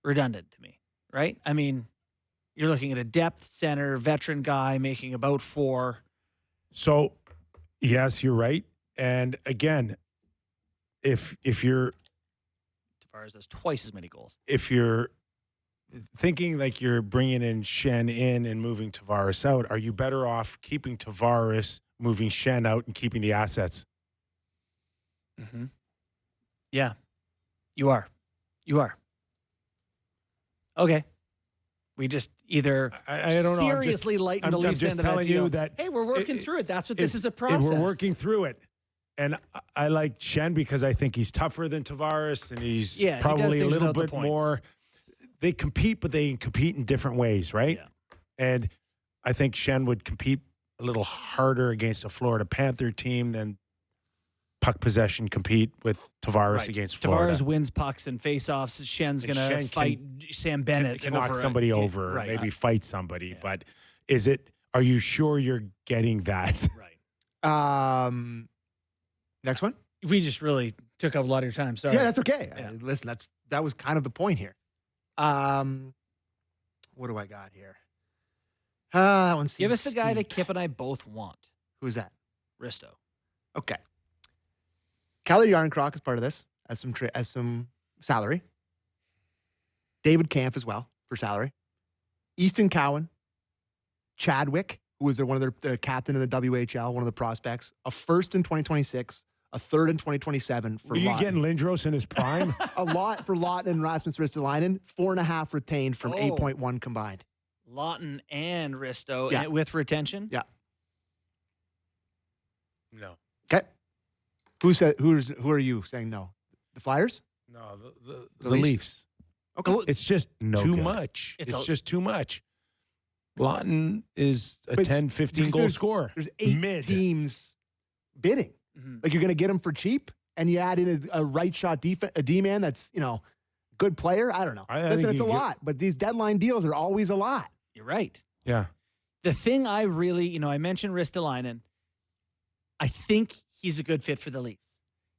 Redundant to me, right? I mean, you're looking at a depth center, veteran guy making about 4. So, yes, you're right. And again, if you're Tavares does twice as many goals. If you're thinking like you're bringing in Schenn in and moving Tavares out, are you better off keeping Tavares, moving Schenn out, and keeping the assets? Mm-hmm. Yeah, you are. Okay. We just either I don't know. Seriously lighten the Leafs end of that deal. Hey, we're working through it. That's what this is a process. We're working through it. And I like Schenn because I think he's tougher than Tavares, and he's probably a little bit more. They compete, but they compete in different ways, right? Yeah. And I think Schenn would compete a little harder against a Florida Panther team than puck possession compete with Tavares against Florida. Tavares wins pucks and faceoffs. Schenn's going to fight Sam Bennett. Can knock somebody over, maybe fight somebody. Yeah. But are you sure you're getting that? Right. Next one? We just really took up a lot of your time. Sorry. Yeah, that's okay. Yeah. Listen, that was kind of the point here. What do I got here? That one seems Give us the guy steep. that Kip and I both want. Who's that? Risto. Okay. Calle Yarncroc is part of this as some salary. David Kampf as well for salary. Easton Cowan, Chadwick, who was one of their captain in the WHL, one of the prospects. A first in 2026, a third in 2027 for Are you Lawton. getting Lindros in his prime? A lot for Lawton and Rasmus Ristolainen. 4.5 retained from 8.1 combined. Lawton and Risto Yeah. with retention? Yeah. No. Okay. Who are you saying no? The Flyers? No, the Leafs. Okay. It's just too good. much. It's just too much. Lawton is a 10, 15 goal scorer. There's 8 teams bidding. Mm-hmm. Like you're going to get him for cheap, and you add in a right shot a D-man that's, good player. I don't know. Listen, it's a lot, but these deadline deals are always a lot. You're right. Yeah. The thing I really, I mentioned Ristolainen. I think he's a good fit for the Leafs.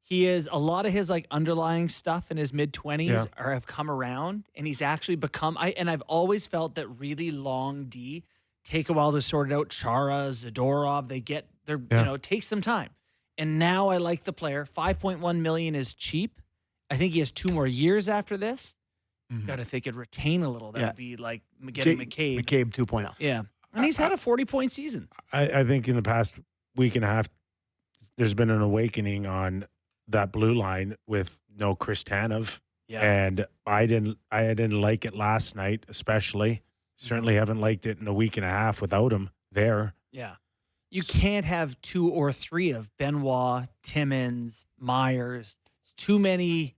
He is a lot of his underlying stuff in his mid-20s have come around, and he's actually become I've always felt that really long D take a while to sort it out. Chara, Zadorov, it takes some time. And now I like the player. $5.1 million is cheap. I think he has 2 more years after this. Got to think it'd retain a little. That would be like getting McCabe. McCabe 2.0. Yeah. And he's had a 40-point season. I think in the past week and a half, there's been an awakening on that blue line with no Chris Tanev. Yeah. And I didn't like it last night, especially. Certainly haven't liked it in a week and a half without him there. Yeah. You can't have 2 or 3 of Benoit, Timmins, Myers. It's too many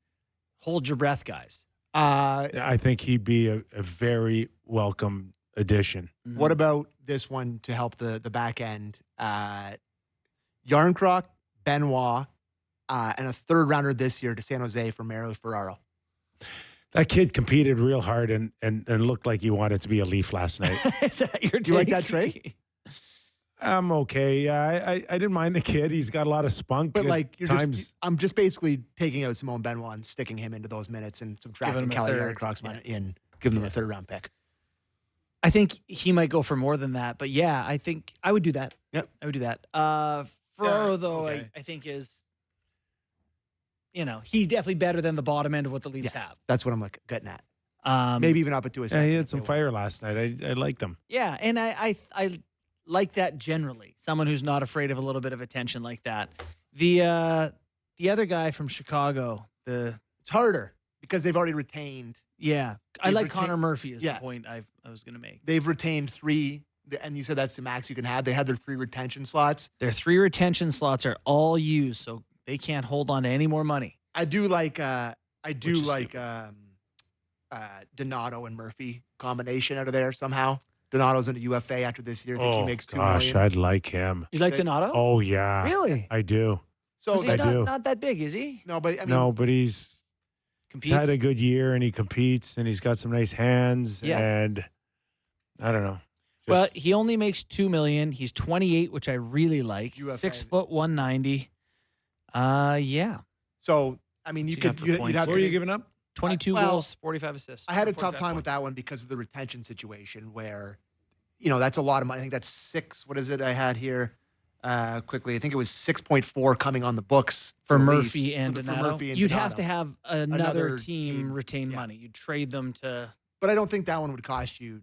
hold your breath guys. I think he'd be a very welcome addition. What about this one to help the back end? Yarncroc, Benoit, and a 3rd rounder this year to San Jose for Mario Ferraro. That kid competed real hard and looked like he wanted to be a Leaf last night. Is that your Do you like that trade? I'm okay. Yeah, I didn't mind the kid. He's got a lot of spunk. But like, times. I'm just basically taking out Simone Benoit and sticking him into those minutes and subtracting Kelly Yarncroc's money and giving him a 3rd round pick. I think he might go for more than that. But yeah, I think I would do that. Yep. I would do that. Ferraro, though, okay. I think is, he's definitely better than the bottom end of what the Leafs have. That's what I'm getting at. Maybe even up into a second. He had some fire last night. I liked him. Yeah, and I like that generally. Someone who's not afraid of a little bit of attention like that. The other guy from Chicago, it's harder because they've already retained. Yeah, I like Connor Murphy is the point I was going to make. They've retained 3, and you said that's the max you can have. They had their 3 retention slots. Their 3 retention slots are all used, so they can't hold on to any more money. I do like Donato and Murphy combination out of there somehow. Donato's in the UFA after this year. I think he makes $2 million. I'd like him. You like Donato? Oh yeah, really? I do. So he's not that big, is he? No, but I mean, but he's had a good year and he competes and he's got some nice hands. Yeah. And I don't know. Well, he only makes $2 million. He's 28, which I really like. UFA. 6 foot 190. Yeah. So I mean, you'd have what are you giving up? 22 goals, 45 assists. I had a tough time with that one because of the retention situation where, that's a lot of money. I think that's 6. What is it I had here? Quickly, I think it was 6.4 coming on the books for the Murphy Leafs, and Donato. You'd have to have another team retain money. You'd trade them to. But I don't think that one would cost you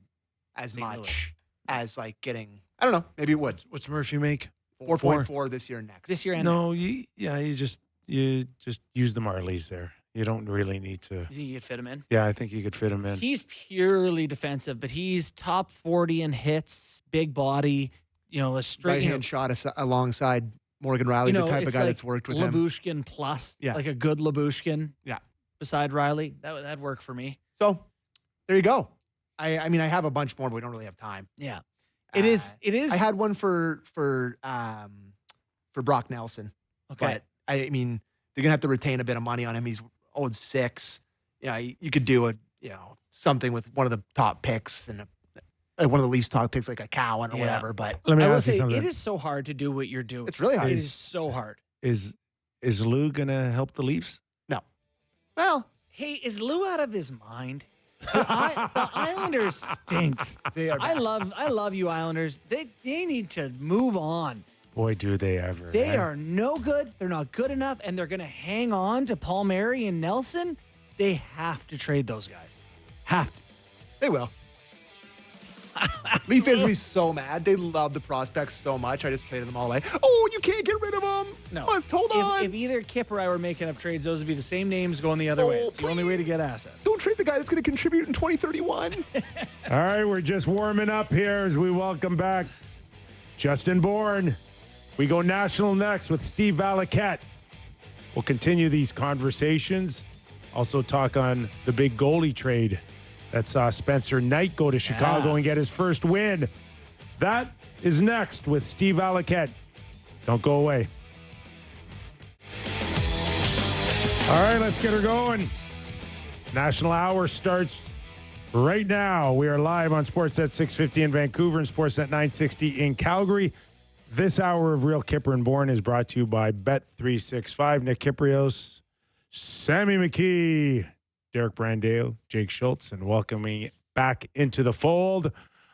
as much as like getting. I don't know. Maybe it would. What's Murphy make? 4.4 this year and next. This year and no, next. you just use the Marlies there. You don't really need to. You think you could fit him in? Yeah, I think you could fit him in. He's purely defensive, but he's top 40 in hits, big body, a straight right-hand shot alongside Morgan Riley, the type of guy that's worked with him. Lyubushkin plus, like a good Lyubushkin. Yeah. Beside Riley, that'd work for me. So there you go. I mean, I have a bunch more, but we don't really have time. Yeah. It is. I had one for Brock Nelson. Okay. But I mean, they're gonna have to retain a bit of money on him. He's owed 6. You could do something with one of the top picks and one of the Leafs top picks, like a Cowan or whatever. But let me I will ask you say, something. it is so hard to do what you're doing. It's really hard. It is so hard. Is Lou gonna help the Leafs? No. Well, hey, is Lou out of his mind? The Islanders stink. They are I love you Islanders. They need to move on. Boy, do they ever. They are no good. They're not good enough, and they're going to hang on to Palmieri and Nelson. They have to trade those guys. Have to. They will. Leaf fans will be so mad. They love the prospects so much. I just traded them all away. Oh, you can't get rid of them. No. Hold on. If either Kip or I were making up trades, those would be the same names going the other way. It's the only way to get assets. Don't trade the guy that's going to contribute in 2031. All right, we're just warming up here as we welcome back Justin Bourne. We go national next with Steve Valiquette. We'll continue these conversations. Also talk on the big goalie trade that saw Spencer Knight go to Chicago and get his first win. That is next with Steve Valiquette. Don't go away. All right, let's get her going. National Hour starts right now. We are live on Sportsnet 650 in Vancouver and Sportsnet 960 in Calgary. This hour of Real Kyper and Bourne is brought to you by Bet365. Nick Kypreos, Sammy McKee, Derek Brandale, Jake Schultz, and welcoming back into the fold,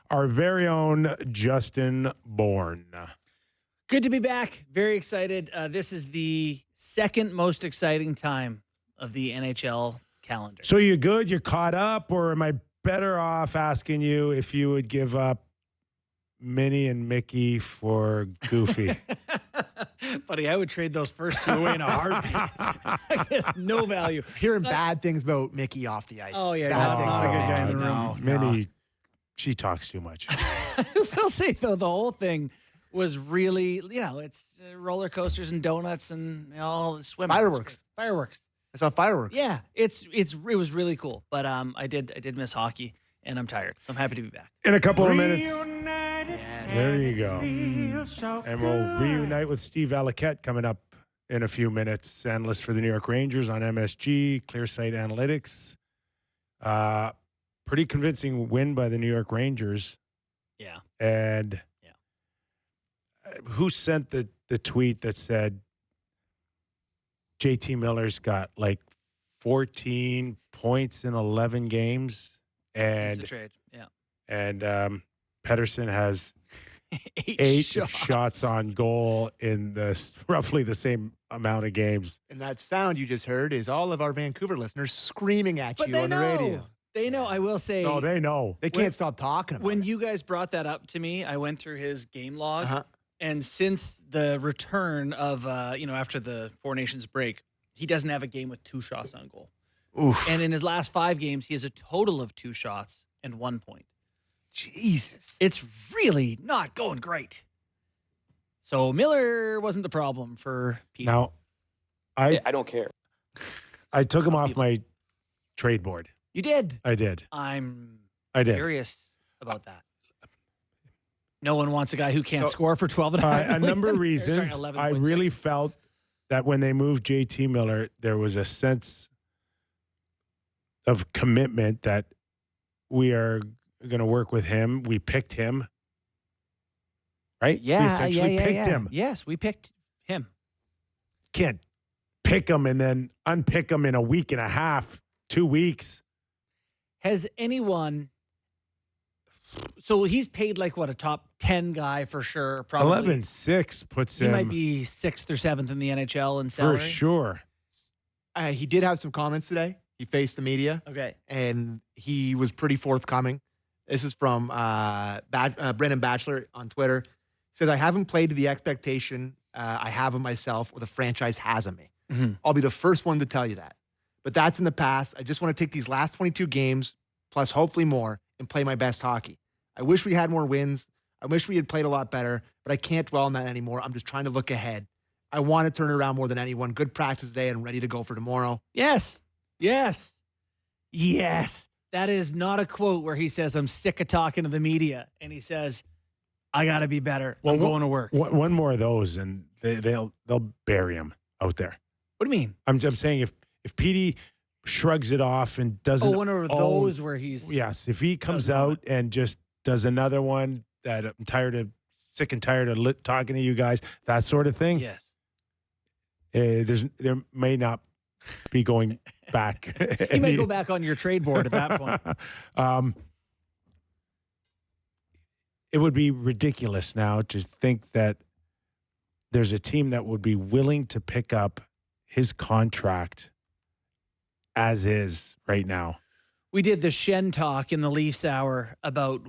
our very own Justin Bourne. Good to be back. Very excited. This is the second most exciting time of the NHL calendar. So you good? You're caught up? Or am I better off asking you if you would give up Minnie and Mickey for Goofy? Buddy, I would trade those first two away in a heartbeat. No value. Hearing bad things about Mickey off the ice. Oh, yeah. Bad things not a about good guy in Mickey. the No, room. Minnie, she talks too much. I will say, though, the whole thing was really, it's roller coasters and donuts and all the swimming. Fireworks. Fireworks. I saw fireworks. Yeah, it was really cool. But I did miss hockey, and I'm tired. So I'm happy to be back. In a couple of minutes. Yes. There you go. And we'll reunite with Steve Valiquette coming up in a few minutes. Analyst for the New York Rangers on MSG, ClearSight Analytics. Pretty convincing win by the New York Rangers. Yeah. And who sent the tweet that said JT Miller's got like 14 points in 11 games? Since the trade. Yeah. And Pettersson has 8 shots on goal in roughly the same amount of games. And that sound you just heard is all of our Vancouver listeners screaming at But you they on know. the radio. They know. I will say. Oh, they know. They can't stop talking about When it. you guys brought that up to me, I went through his game log. Uh-huh. And since the return of, after the Four Nations break, he doesn't have a game with 2 shots on goal. Oof. And in his last 5 games, he has a total of 2 shots and 1 point. Jesus. It's really not going great. So Miller wasn't the problem for Pete. Now, I don't care. I took him off my trade board. You did. I did. I'm I did. curious about that. No one wants a guy who can't score for 12 and a half. A number of Sorry, reasons. 11.6. I really felt that when they moved JT Miller, there was a sense of commitment that we are going to work with him. We picked him. Right? We essentially picked him. Yes, we picked him. Can't pick him and then unpick him in a week and a half, 2 weeks. Has anyone... So he's paid like, what, a top 10 guy for sure, probably. 11-6 puts He him might be 6th or 7th in the NHL in salary. for sure. He did have some comments today. He faced the media. Okay. And he was pretty forthcoming. This is from Brendan Batchelor on Twitter. He says, I haven't played to the expectation I have of myself or the franchise has of me. Mm-hmm. I'll be the first one to tell you that. But that's in the past. I just want to take these last 22 games, plus hopefully more, and play my best hockey. I wish we had more wins. I wish we had played a lot better, but I can't dwell on that anymore. I'm just trying to look ahead. I want to turn it around more than anyone. Good practice today and ready to go for tomorrow. Yes. Yes. Yes. That is not a quote where he says, I'm sick of talking to the media. And he says, I got to be better. I'm going to work. One more of those, and they'll bury him out there. What do you mean? I'm saying if Petey shrugs it off and doesn't. One of those where he's. Yes, if he comes out and just does another one that I'm sick and tired of talking to you guys, that sort of thing. Yes. There may not be going back. He may go back on your trade board at that point. It would be ridiculous now to think that there's a team that would be willing to pick up his contract as is right now. We did the Schenn talk in the Leafs hour about,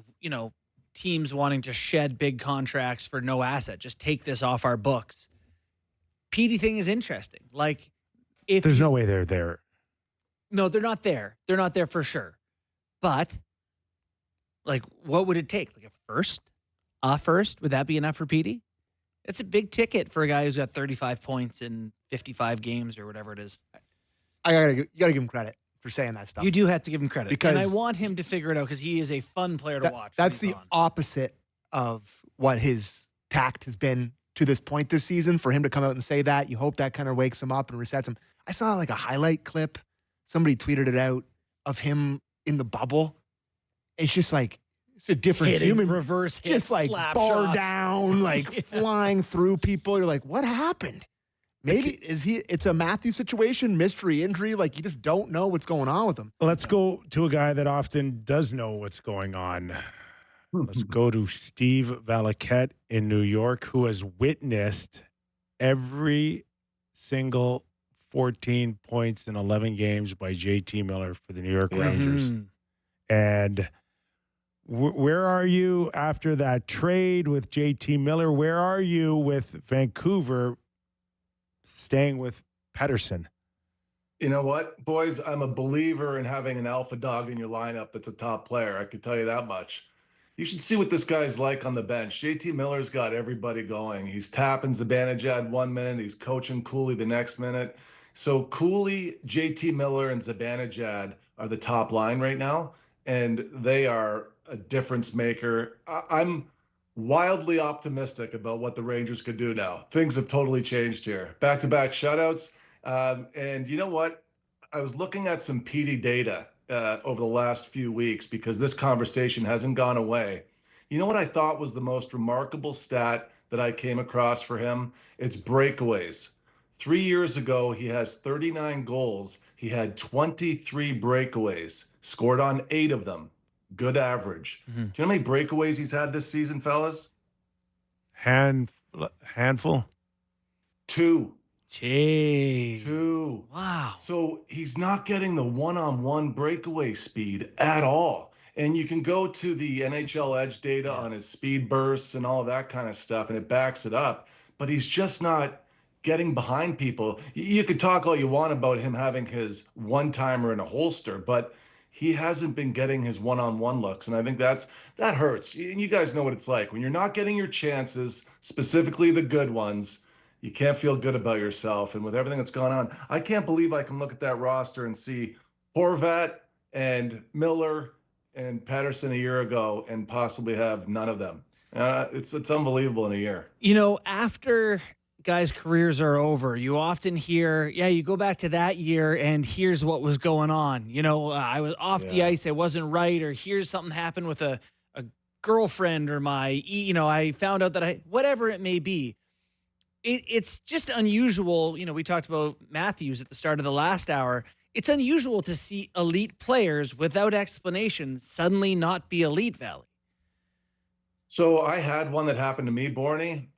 teams wanting to shed big contracts for no asset. Just take this off our books. Petey thing is interesting. Like, if there's no way they're there. No, they're not there. They're not there for sure. But, like, what would it take? Like a first? Would that be enough for Petey? It's a big ticket for a guy who's got 35 points in 55 games or whatever it is. You gotta give him credit for saying that stuff. You do have to give him credit. Because and I want him to figure it out because he is a fun player to watch. That's the opposite of what his tact has been to this point this season. For him to come out and say that, you hope that kind of wakes him up and resets him. I saw like a highlight clip. Somebody tweeted it out of him in the bubble. It's just like, it's a different Hitting, human. reverse hits, just like slap bar shots. down, like flying through people. You're like, what happened? Maybe it's a Matthews situation, mystery injury. Like you just don't know what's going on with him. Let's go to a guy that often does know what's going on. Let's go to Steve Valiquette in New York, who has witnessed every single 14 points in 11 games by JT Miller for the New York Rangers. And where are you after that trade with JT Miller? Where are you with Vancouver staying with Pettersson? You know what, boys? I'm a believer in having an alpha dog in your lineup that's a top player. I can tell you that much. You should see what this guy's like on the bench. JT Miller's got everybody going. He's tapping Zibanejad 1 minute. He's coaching Cooley the next minute. So Cooley, JT Miller, and Zibanejad are the top line right now, and they are a difference maker. I'm wildly optimistic about what the Rangers could do now. Things have totally changed here. Back-to-back shutouts. And you know what? I was looking at some PD data over the last few weeks because this conversation hasn't gone away. You know what I thought was the most remarkable stat that I came across for him? It's breakaways. 3 years ago, he has 39 goals. He had 23 breakaways, scored on 8 of them. Good average. Do you know how many breakaways he's had this season, fellas? Handful? 2. 2. Wow. So he's not getting the one-on-one breakaway speed at all. And you can go to the NHL Edge data on his speed bursts and all of that kind of stuff, and it backs it up. But he's just not getting behind people. You could talk all you want about him having his one-timer in a holster, but he hasn't been getting his one-on-one looks, and I think that hurts. And you guys know what it's like. When you're not getting your chances, specifically the good ones, you can't feel good about yourself. And with everything that's gone on, I can't believe I can look at that roster and see Horvat and Miller and Pettersson a year ago and possibly have none of them. It's unbelievable in a year. You know, after guys' careers are over, you often hear, you go back to that year and here's what was going on. You know, I was off the ice, it wasn't right, or here's something happened with a girlfriend, or I found out that whatever it may be. It's just unusual. You know, we talked about Matthews at the start of the last hour. It's unusual to see elite players without explanation suddenly not be elite, Valley. So I had one that happened to me, Borny.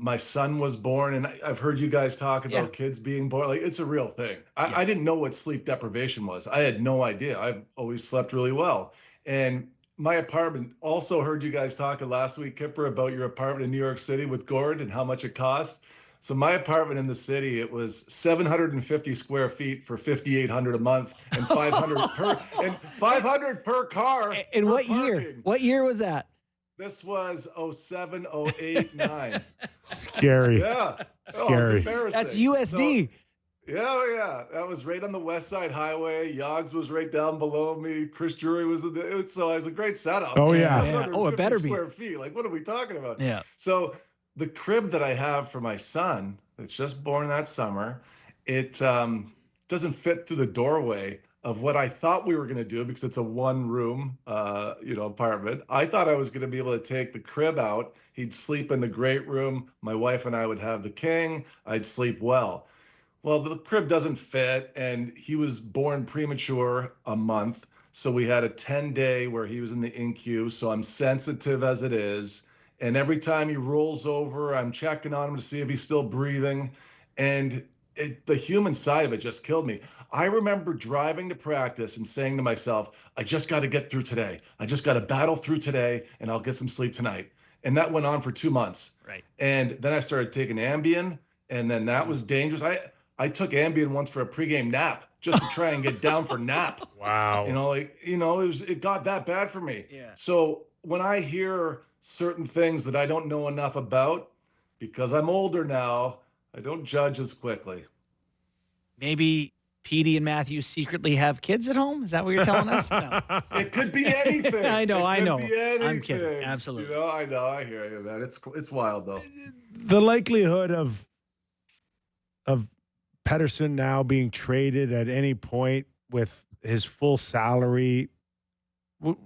My son was born, and I've heard you guys talk about kids being born. Like, it's a real thing. I didn't know what sleep deprivation was. I had no idea. I've always slept really well. And my apartment, also heard you guys talking last week, Kyper, about your apartment in New York City with Gord and how much it cost. So my apartment in the city, it was 750 square feet for $5,800 a month, and 500 per car. And what parking. year? What year was that? This was 07, 08, 9. Scary. Yeah. Scary. It's embarrassing. That's USD. So, yeah. That was right on the West Side Highway. Yogs was right down below me. Chris Drury was so it was a great setup. Oh, yeah. Oh, it better be. Square feet. Like, what are we talking about? Yeah. So the crib that I have for my son, that's just born that summer, it doesn't fit through the doorway of what I thought we were going to do, because it's a one-room, apartment. I thought I was going to be able to take the crib out. He'd sleep in the great room. My wife and I would have the king. I'd sleep well. Well, the crib doesn't fit, and he was born premature a month. So we had a 10-day where he was in the NICU. So I'm sensitive as it is. And every time he rolls over, I'm checking on him to see if he's still breathing. And the human side of it just killed me. I remember driving to practice and saying to myself, I just got to get through today. I just got to battle through today, and I'll get some sleep tonight. And that went on for 2 months. Right. And then I started taking Ambien, and then that was dangerous. I took Ambien once for a pregame nap, just to try and get down for nap. Wow. It got that bad for me. Yeah. So when I hear certain things that I don't know enough about, because I'm older now, I don't judge as quickly. Maybe Petey and Matthews secretly have kids at home? Is that what you're telling us? No. It could be anything. I know. Be anything. I'm kidding. Absolutely. I know. I hear you, man. It's wild, though. The likelihood of Pettersson now being traded at any point with his full salary, do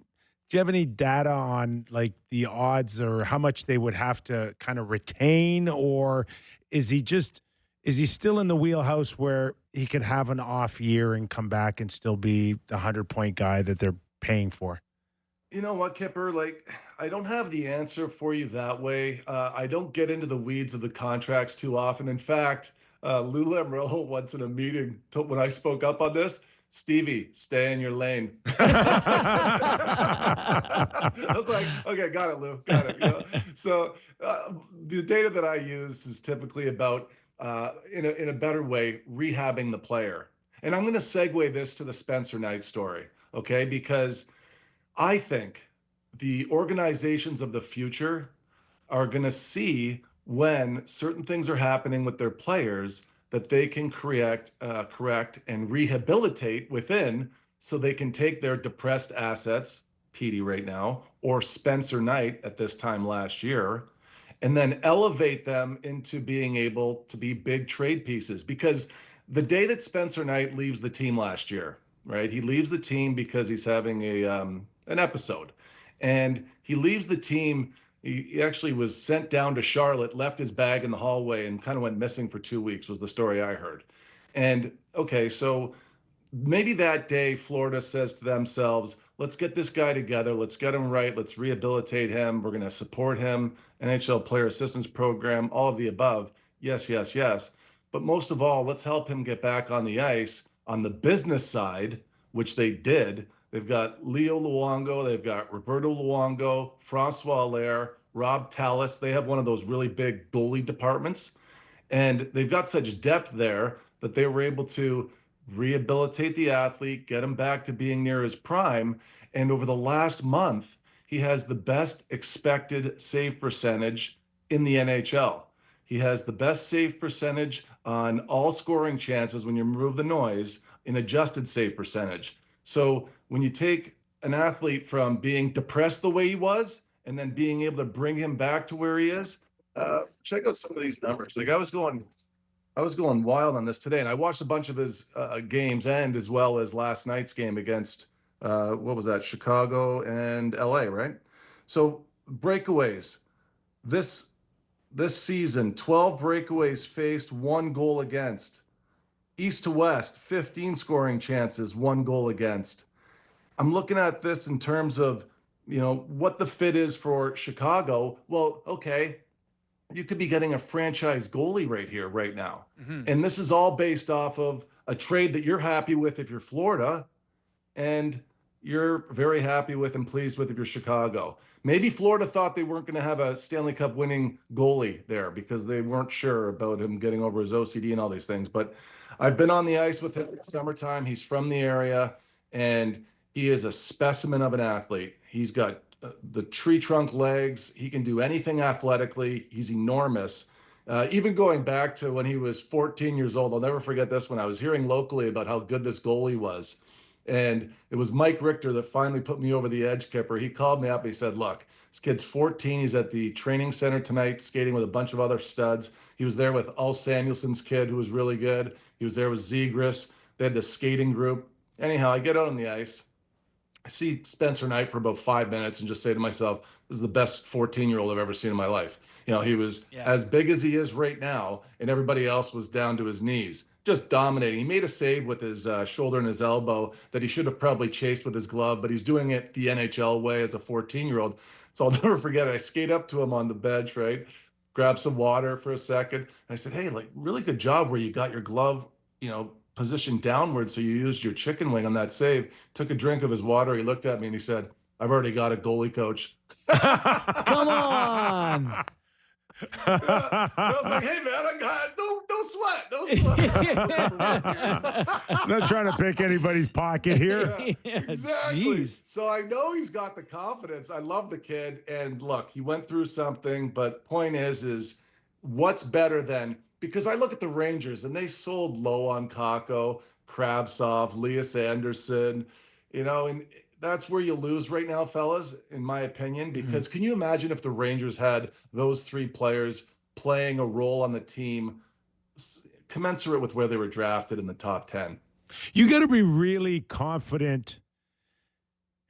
you have any data on like the odds or how much they would have to kind of retain, or is he still in the wheelhouse where he could have an off year and come back and still be the 100-point guy that they're paying for? You know what, Kipper? Like, I don't have the answer for you that way. I don't get into the weeds of the contracts too often. In fact, Lou Lamoriello once in a meeting when I spoke up on this, Stevie, stay in your lane. I was like, okay, got it, Lou, got it. You know? So the data that I use is typically about, in a better way, rehabbing the player. And I'm going to segue this to the Spencer Knight story, okay? Because I think the organizations of the future are going to see when certain things are happening with their players that they can correct and rehabilitate within, so they can take their depressed assets, Petey right now, or Spencer Knight at this time last year, and then elevate them into being able to be big trade pieces. Because the day that Spencer Knight leaves the team last year, right? He leaves the team because he's having an episode, and he leaves the team. He actually was sent down to Charlotte, left his bag in the hallway, and kind of went missing for 2 weeks, was the story I heard. And okay, so maybe that day Florida says to themselves, let's get this guy together, let's get him right, let's rehabilitate him, we're going to support him, NHL Player Assistance Program, all of the above. Yes, yes, yes. But most of all, let's help him get back on the ice on the business side, which they did. They've got Leo Luongo, they've got Roberto Luongo, Francois Allaire, Rob Tallis. They have one of those really big goalie departments. And they've got such depth there that they were able to rehabilitate the athlete, get him back to being near his prime. And over the last month, he has the best expected save percentage in the NHL. He has the best save percentage on all scoring chances when you remove the noise in adjusted save percentage. So when you take an athlete from being depressed the way he was and then being able to bring him back to where he is, check out some of these numbers. Like I was going wild on this today, and I watched a bunch of his games, and as well as last night's game against what was that, Chicago and LA, right? So breakaways. This season, 12 breakaways faced, 1 goal against. East to west, 15 scoring chances, 1 goal against. I'm looking at this in terms of, what the fit is for Chicago. Well, okay, you could be getting a franchise goalie right here, right now. Mm-hmm. And this is all based off of a trade that you're happy with if you're Florida, and you're very happy with and pleased with if you're Chicago. Maybe Florida thought they weren't going to have a Stanley Cup winning goalie there because they weren't sure about him getting over his OCD and all these things. But I've been on the ice with him in the summertime. He's from the area, and he is a specimen of an athlete. He's got the tree trunk legs. He can do anything athletically. He's enormous. Even going back to when he was 14 years old, I'll never forget this, when I was hearing locally about how good this goalie was. And it was Mike Richter that finally put me over the edge, Kipper. He called me up. He said, look, this kid's 14. He's at the training center tonight skating with a bunch of other studs. He was there with Al Samuelson's kid, who was really good. He was there with Zegras. They had the skating group. Anyhow, I get out on the ice. I see Spencer Knight for about 5 minutes and just say to myself, this is the best 14-year-old I've ever seen in my life. He was as big as he is right now, and everybody else was down to his knees. Just dominating. He made a save with his shoulder and his elbow that he should have probably chased with his glove, but he's doing it the NHL way as a 14-year-old. So I'll never forget it. I skate up to him on the bench, right? Grab some water for a second. And I said, hey, really good job where you got your glove, positioned downward, so you used your chicken wing on that save. Took a drink of his water. He looked at me and he said, I've already got a goalie coach. Come on. I was like, hey man, I got don't sweat. I'm not trying to pick anybody's pocket here. Yeah, exactly. Jeez. So I know he's got the confidence. I love the kid. And look, he went through something, but point is what's better than, because I look at the Rangers and they sold low on Kakko, Kravtsov, Elias Anderson, and that's where you lose right now, fellas, in my opinion, because can you imagine if the Rangers had those 3 players playing a role on the team commensurate with where they were drafted in the top 10? You got to be really confident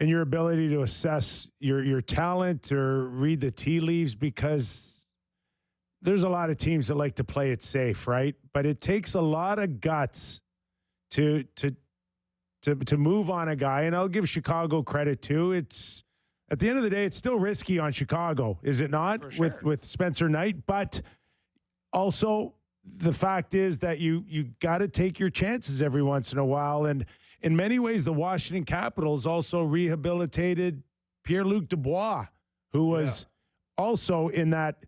in your ability to assess your talent or read the tea leaves, because there's a lot of teams that like to play it safe, right? But it takes a lot of guts to move on a guy, and I'll give Chicago credit too. It's at the end of the day, it's still risky on Chicago, is it not? For sure. With Spencer Knight, but also the fact is that you got to take your chances every once in a while. And in many ways, the Washington Capitals also rehabilitated Pierre-Luc Dubois, who was also in that.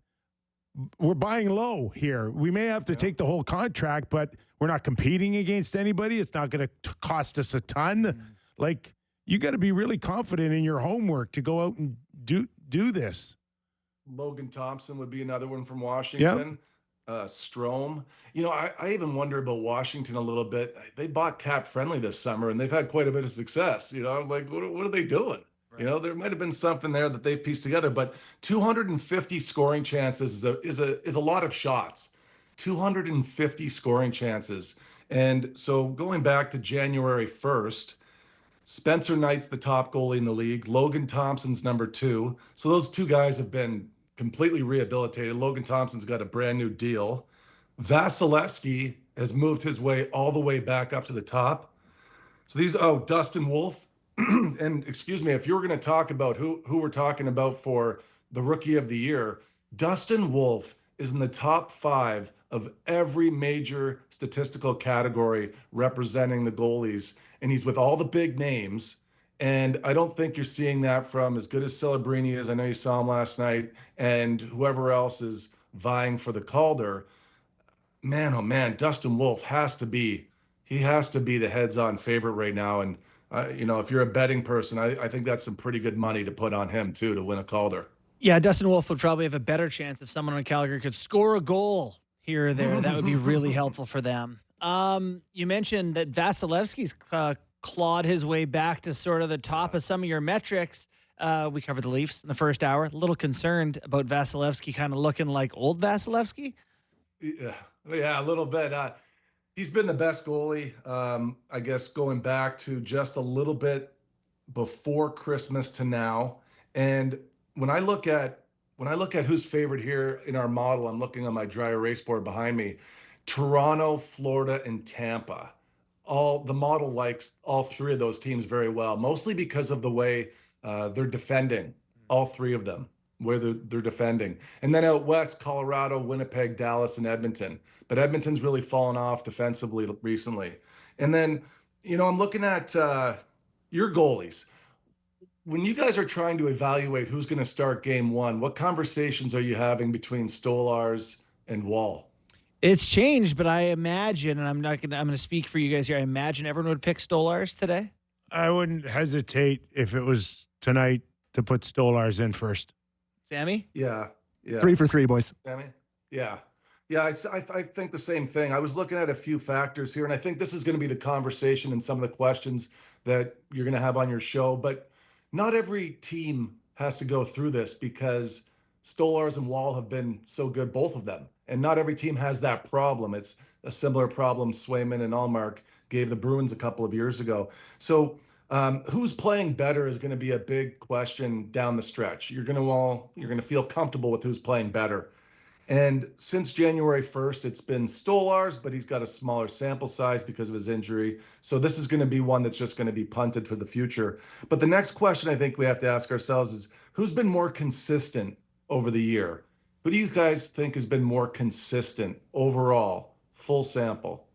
We're buying low here. We may have to take the whole contract, but we're not competing against anybody. It's not going to cost us a ton. Like, you got to be really confident in your homework to go out and do this. Logan Thompson would be another one from Washington. Strome. You know, I even wonder about Washington a little bit. They bought Cap Friendly this summer, and they've had quite a bit of success. You know, like, what are they doing? Right. You know, there might have been something there that they've pieced together, but 250 scoring chances is a lot of shots. 250 scoring chances. And so going back to January 1st, Spencer Knight's the top goalie in the league. Logan Thompson's number 2. So those two guys have been completely rehabilitated. Logan Thompson's got a brand new deal. Vasilevsky has moved his way all the way back up to the top. So Dustin Wolf. And excuse me, if you were going to talk about who we're talking about for the Rookie of the Year, Dustin Wolf is in the top 5 of every major statistical category representing the goalies. And he's with all the big names. And I don't think you're seeing that from as good as Celebrini is. I know you saw him last night, and whoever else is vying for the Calder. Man, oh man, Dustin Wolf has to be the heads-on favorite right now. And you know, if you're a betting person, I think that's some pretty good money to put on him too to win a Calder. Yeah, Dustin Wolf would probably have a better chance if someone on Calgary could score a goal here or there. That would be really helpful for them. You mentioned that Vasilevsky's clawed his way back to sort of the top of some of your metrics. We covered the Leafs in the first hour. A little concerned about Vasilevsky kind of looking like old Vasilevsky. Yeah, a little bit. He's been the best goalie, I guess, going back to just a little bit before Christmas to now. And when I look at who's favored here in our model, I'm looking on my dry erase board behind me. Toronto, Florida, and Tampa. The model likes all 3 of those teams very well, mostly because of the way they're defending, all 3 of them, where they're defending. And then out west, Colorado, Winnipeg, Dallas, and Edmonton. But Edmonton's really fallen off defensively recently. And then, you know, I'm looking at your goalies. When you guys are trying to evaluate who's going to start game 1, what conversations are you having between Stolarz and Wall? It's changed, but I imagine, and I'm going to speak for you guys here. I imagine everyone would pick Stolarz today. I wouldn't hesitate if it was tonight to put Stolarz in first. Sammy? Yeah. 3 for 3, boys. Sammy? Yeah. I think the same thing. I was looking at a few factors here, and I think this is going to be the conversation and some of the questions that you're going to have on your show. But not every team has to go through this because Stolarz and Wall have been so good, both of them. And not every team has that problem. It's a similar problem Swayman and Allmark gave the Bruins a couple of years ago. So who's playing better is going to be a big question down the stretch. You're going to feel comfortable with who's playing better. And since January 1st, it's been Stolarz, but he's got a smaller sample size because of his injury. So this is going to be one that's just going to be punted for the future. But the next question I think we have to ask ourselves is, who's been more consistent over the year? Who do you guys think has been more consistent overall, full sample?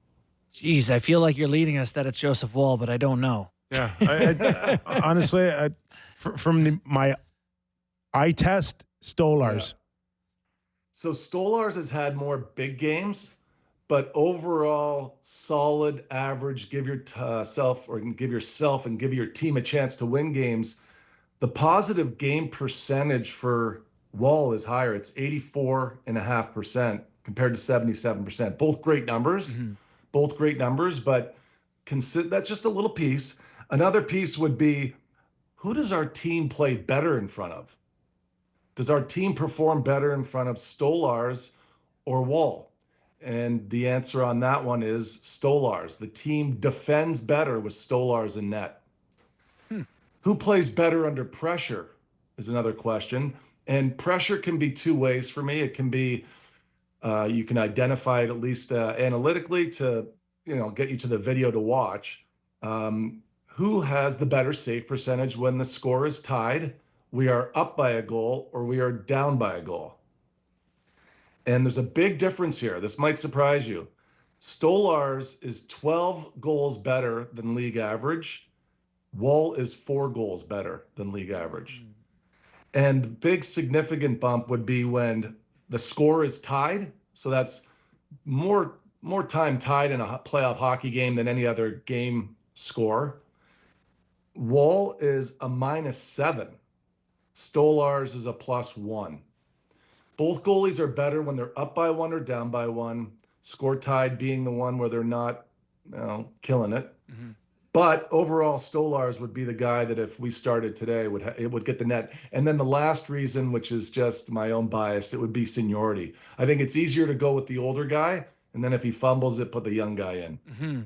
Jeez, I feel like you're leading us that it's Joseph Woll, but I don't know. Yeah, honestly, from my eye test, Stolarz. Yeah. So Stolarz has had more big games, but overall solid average. Give yourself and give your team a chance to win games. The positive game percentage for Wall is higher. It's 84.5% compared to 77%. Both great numbers. Mm-hmm. Both great numbers, but that's just a little piece. Another piece would be, who does our team play better in front of? Does our team perform better in front of Stolarz or Wall? And the answer on that one is Stolarz. The team defends better with Stolarz in net. Who plays better under pressure is another question. And pressure can be 2 ways for me. It can be, you can identify it at least analytically to, get you to the video to watch. Who has the better save percentage when the score is tied we are up by a goal or we are down by a goal. And there's a big difference here. This might surprise you. Stolarz is 12 goals better than league average. Woll is 4 goals better than league average. And the big significant bump would be when the score is tied. So that's more time tied in a playoff hockey game than any other game score. Woll is a -7. Stolarz is a +1. Both goalies are better when they're up by 1 or down by 1. Score tied being the one where they're not, killing it. Mm-hmm. But overall, Stolarz would be the guy that if we started today, it would get the net. And then the last reason, which is just my own bias, it would be seniority. I think it's easier to go with the older guy, and then if he fumbles it, put the young guy in. Mm-hmm.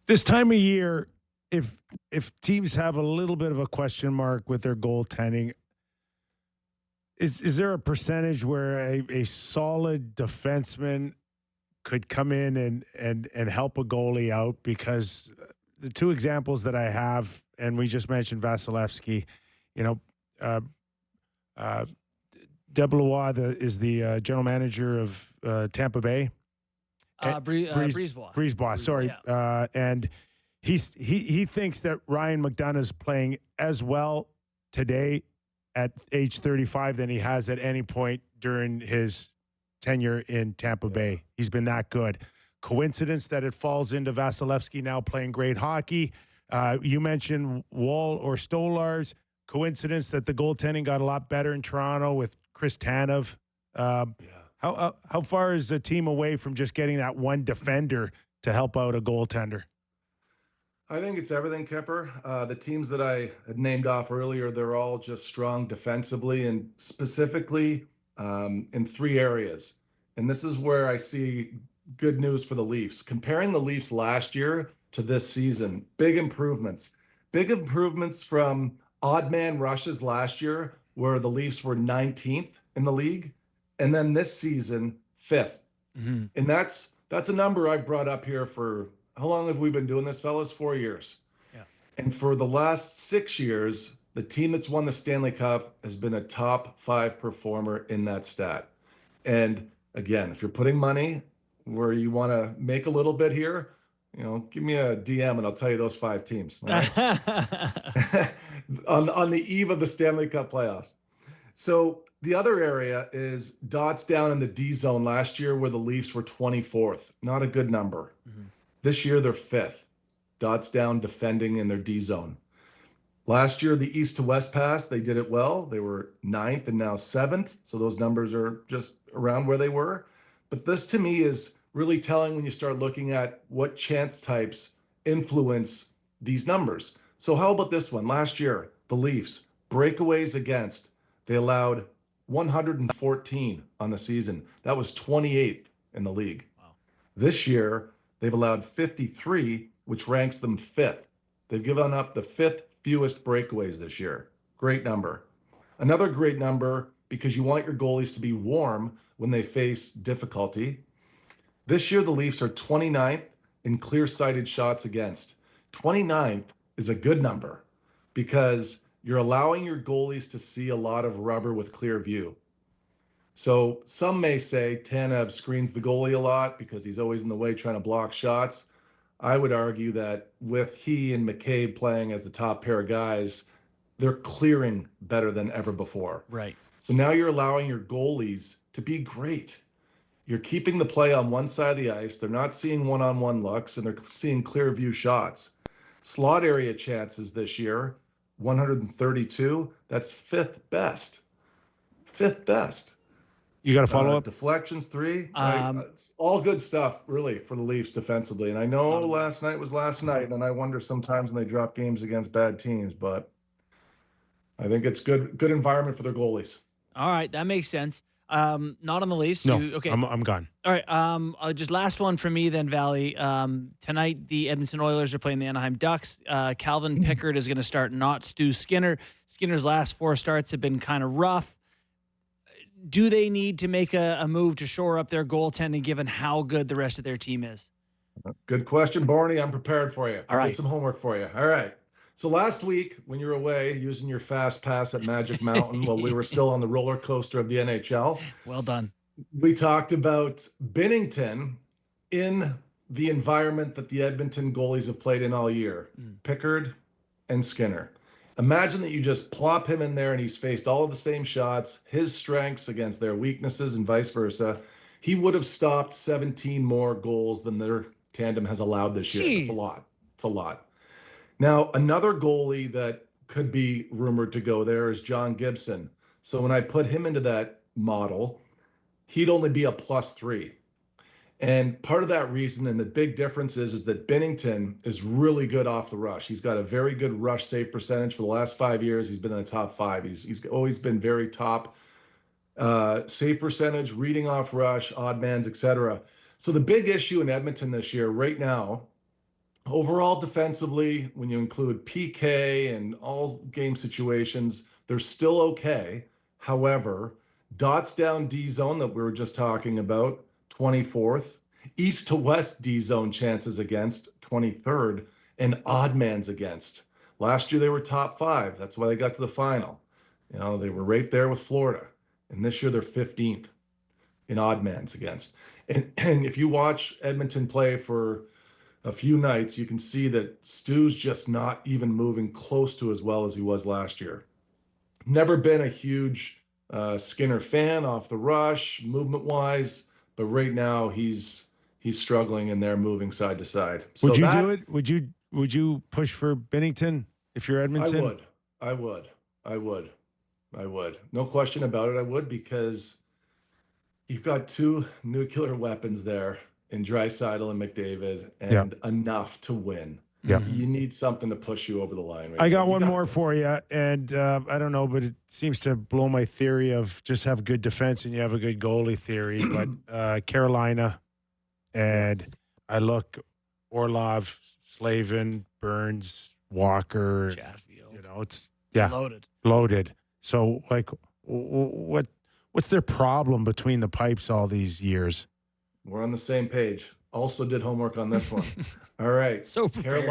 This time of year, if teams have a little bit of a question mark with their goaltending, is there a percentage where a solid defenseman could come in and help a goalie out? Because the two examples that I have, and we just mentioned Vasilevsky, Deblois is the general manager of Tampa Bay. Brisebois, sorry. Yeah. And he thinks that Ryan McDonough's playing as well today at age 35 than he has at any point during his tenure in Tampa Bay. He's been that good. Coincidence that it falls into Vasilevsky now playing great hockey. You mentioned Woll or Stolarz. Coincidence that the goaltending got a lot better in Toronto with Chris Tanev. How far is the team away from just getting that one defender to help out a goaltender? I think it's everything, Kyper. The teams that I had named off earlier, they're all just strong defensively and specifically in 3 areas. And this is where I see good news for the Leafs. Comparing the Leafs last year to this season, big improvements. Big improvements from odd man rushes last year, where the Leafs were 19th in the league. And then this season, 5th. Mm-hmm. And that's a number I've brought up here for, how long have we been doing this, fellas? 4 years. Yeah. And for the last 6 years, the team that's won the Stanley Cup has been a top 5 performer in that stat. And again, if you're putting money where you want to make a little bit here, give me a DM and I'll tell you those 5 teams. Right? on the eve of the Stanley Cup playoffs. So the other area is dots down in the D zone last year, where the Leafs were 24th. Not a good number. Mm-hmm. This year, they're 5th. Dots down defending in their D zone. Last year, the east to west pass, they did it well. They were 9th and now 7th. So those numbers are just around where they were. But this to me is really telling when you start looking at what chance types influence these numbers. So how about this one? Last year, the Leafs, breakaways against, they allowed 114 on the season. That was 28th in the league. Wow. This year, they've allowed 53, which ranks them 5th. They've given up the 5th fewest breakaways this year. Great number. Another great number, because you want your goalies to be warm when they face difficulty. This year, the Leafs are 29th in clear-sighted shots against. 29th is a good number because you're allowing your goalies to see a lot of rubber with clear view. So some may say Tanev screens the goalie a lot because he's always in the way trying to block shots. I would argue that with he and McCabe playing as the top pair of guys, they're clearing better than ever before. Right. So now you're allowing your goalies to be great. You're keeping the play on one side of the ice. They're not seeing one-on-one looks, and they're seeing clear view shots. Slot area chances this year, 132. That's 5th best. 5th best. You got to follow up? Deflections, 3. It's all good stuff, really, for the Leafs defensively. And I know last night was last night, and I wonder sometimes when they drop games against bad teams, but I think it's good environment for their goalies. All right, that makes sense. Not on the Leafs. No, okay. I'm gone. All right. Just last one for me then, Valley. Tonight, the Edmonton Oilers are playing the Anaheim Ducks. Calvin Pickard is going to start, not Stu Skinner. Skinner's last 4 starts have been kind of rough. Do they need to make a move to shore up their goaltending given how good the rest of their team is? Good question, Barney. I'm prepared for you. All right. Get some homework for you. All right. So last week, when you were away using your fast pass at Magic Mountain while we were still on the roller coaster of the NHL, well done. We talked about Binnington in the environment that the Edmonton goalies have played in all year, Pickard and Skinner. Imagine that you just plop him in there and he's faced all of the same shots, his strengths against their weaknesses and vice versa. He would have stopped 17 more goals than their tandem has allowed this year. That's a lot. It's a lot. Now, another goalie that could be rumored to go there is John Gibson. So when I put him into that model, he'd only be a +3. And part of that reason, and the big difference is that Binnington is really good off the rush. He's got a very good rush save percentage for the last 5 years. He's been in the top 5. He's always been very top save percentage, reading off rush, odd mans, etc. So the big issue in Edmonton this year, right now, overall defensively, when you include PK and all game situations, they're still okay. However, dots down D zone that we were just talking about, 24th, east to west D zone chances against, 23rd, and odd mans against. Last year they were top 5. That's why they got to the final. You know, they were right there with Florida. And this year they're 15th in odd mans against. And if you watch Edmonton play for a few nights, you can see that Stu's just not even moving close to as well as he was last year. Never been a huge Skinner fan off the rush, movement-wise, but right now he's struggling and they're moving side to side. Would you do it? Would you push for Binnington if you're Edmonton? I would. No question about it. I would, because you've got 2 nuclear weapons there in Draisaitl and McDavid, and enough to win. Yeah, you need something to push you over the line. Right I got one more for you, and I don't know, but it seems to blow my theory of just have good defense and you have a good goalie theory. But Carolina, and I look Orlov, Slavin, Burns, Walker. Chatfield. You know, it's loaded. So, like, what's their problem between the pipes all these years? We're on the same page. Also did homework on this one. All right. So prepared.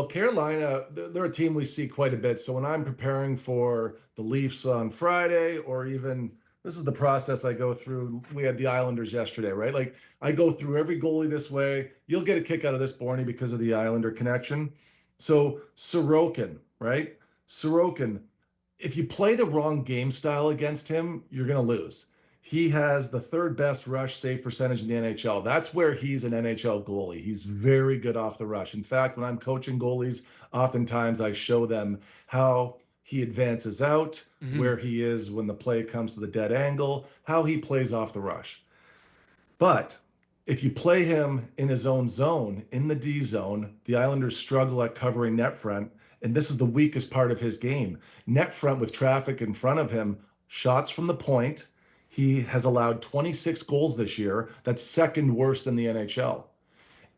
Carolina, they're a team we see quite a bit. So when I'm preparing for the Leafs on Friday, or even this is the process I go through. We had the Islanders yesterday, right? Like, I go through every goalie this way. You'll get a kick out of this, Borny, because of the Islander connection. So Sorokin, right? Sorokin, if you play the wrong game style against him, you're going to lose. He has the 3rd best rush save percentage in the NHL. That's where he's an NHL goalie. He's very good off the rush. In fact, when I'm coaching goalies, oftentimes I show them how he advances out, where he is when the play comes to the dead angle, how he plays off the rush. But if you play him in his own zone, in the D zone, the Islanders struggle at covering net front, and this is the weakest part of his game. Net front with traffic in front of him, shots from the point. He has allowed 26 goals this year. That's 2nd worst in the NHL.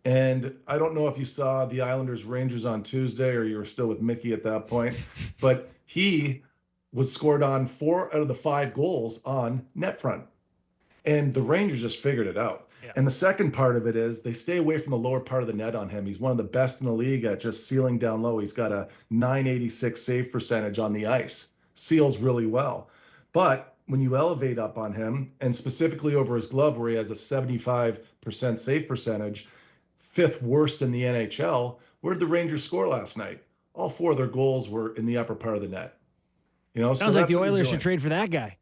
And I don't know if you saw the Islanders Rangers on Tuesday, or you were still with Mickey at that point, but he was scored on 4 out of the 5 goals on net front. And the Rangers just figured it out. Yeah. And the second part of it is they stay away from the lower part of the net on him. He's one of the best in the league at just sealing down low. He's got a .986 save percentage on the ice. Seals really well. But when you elevate up on him, and specifically over his glove where he has a 75% save percentage, 5th worst in the NHL, where did the Rangers score last night? All 4 of their goals were in the upper part of the net. You know, sounds like the Oilers should trade for that guy.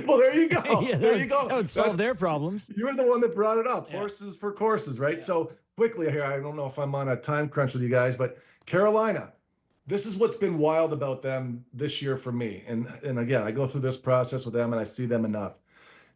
Well, there you go. Yeah, there you go. That would solve their problems. You're the one that brought it up. Yeah. Horses for courses, right? Yeah. So quickly here, I don't know if I'm on a time crunch with you guys, but Carolina, this is what's been wild about them this year for me. And again, I go through this process with them and I see them enough.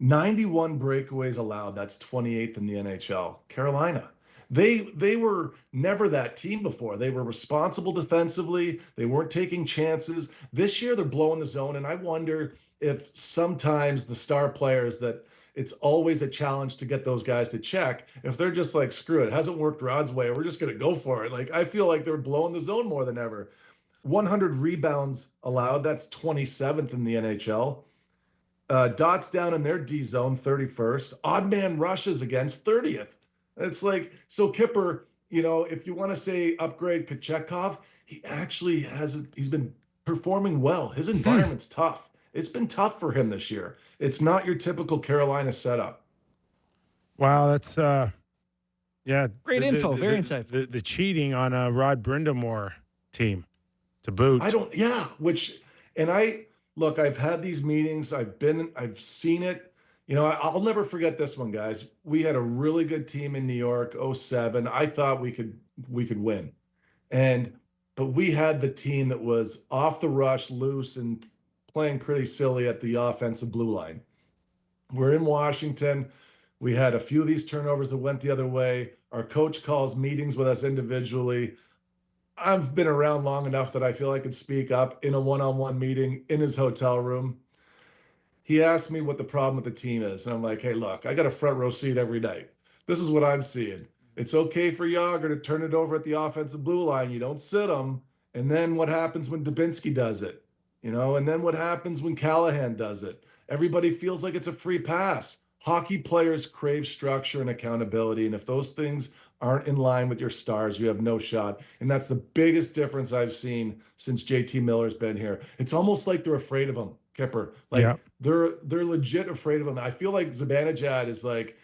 91 breakaways allowed. That's 28th in the NHL. Carolina. They were never that team before. They were responsible defensively. They weren't taking chances. This year they're blowing the zone, and I wonder if sometimes the star players that it's always a challenge to get those guys to check, if they're just like, screw it, hasn't worked Rod's way, we're just going to go for it. Like, I feel like they're blowing the zone more than ever. 100 rebounds allowed. That's 27th in the NHL. Dots down in their D zone, 31st. Odd man rushes against, 30th. It's like, so Kyper, if you want to say upgrade Kochetkov, he's been performing well. His environment's tough. It's been tough for him this year. It's not your typical Carolina setup. Wow, that's Great info, very insightful. The cheating on a Rod Brindamore team to boot. Look, I've had these meetings. I've seen it. I'll never forget this one, guys. We had a really good team in New York, 07. I thought we could win. But we had the team that was off the rush, loose, and playing pretty silly at the offensive blue line. We're in Washington. We had a few of these turnovers that went the other way. Our coach calls meetings with us individually. I've been around long enough that I feel I could speak up in a one-on-one meeting in his hotel room. He asked me what the problem with the team is. And I'm like, hey, look, I got a front row seat every night. This is what I'm seeing. It's okay for Yager to turn it over at the offensive blue line. You don't sit him. And then what happens when Dubinsky does it? And then what happens when Callahan does it? Everybody feels like it's a free pass. Hockey players crave structure and accountability. And if those things aren't in line with your stars, you have no shot. And that's the biggest difference I've seen since JT Miller's been here. It's almost like they're afraid of him, Kyper. They're legit afraid of him. I feel like Zibanejad is like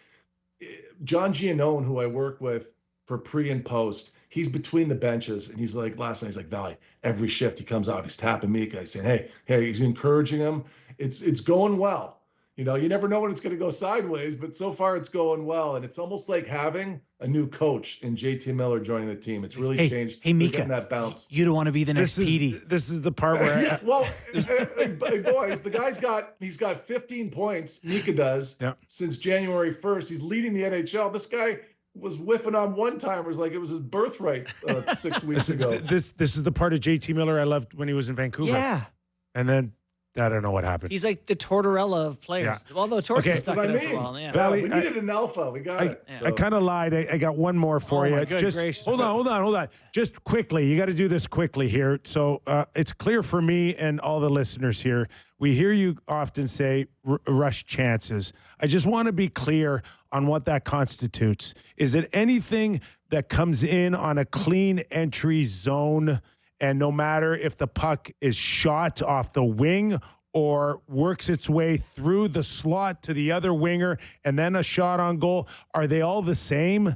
John Giannone, who I work with for pre and post. He's between the benches, and he's like, last night, he's like, Valley, every shift he comes out, he's tapping me, guys, saying, hey, he's encouraging him. It's going well. You never know when it's going to go sideways, but so far it's going well. And it's almost like having a new coach in JT Miller joining the team. It's really changed. Hey, Mika, that bounce. You don't want to be the next PD. This is the part where boys, the guy's got 15 points. Mika does since January 1st. He's leading the NHL. This guy was whiffing on one-timers like it was his birthright 6 weeks ago. This is the part of JT Miller I loved when he was in Vancouver. Yeah. And then I don't know what happened. He's like the Tortorella of players. Yeah. Although Tortorella stuck it out for a while. Yeah. Valley, we needed an alpha. We got it. I kind of lied. I got one more for you. Just gracious. Hold on. Just quickly. You got to do this quickly here. So it's clear for me and all the listeners here. We hear you often say rush chances. I just want to be clear on what that constitutes. Is it anything that comes in on a clean entry zone, and no matter if the puck is shot off the wing or works its way through the slot to the other winger and then a shot on goal, are they all the same?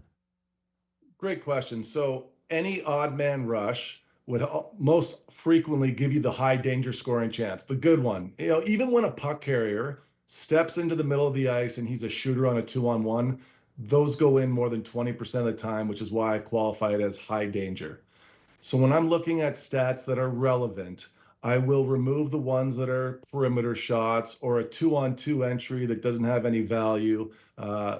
Great question. So any odd man rush would most frequently give you the high danger scoring chance, the good one. Even when a puck carrier steps into the middle of the ice and he's a shooter on a 2-on-1, those go in more than 20% of the time, which is why I qualify it as high danger. So when I'm looking at stats that are relevant, I will remove the ones that are perimeter shots or a 2-on-2 entry that doesn't have any value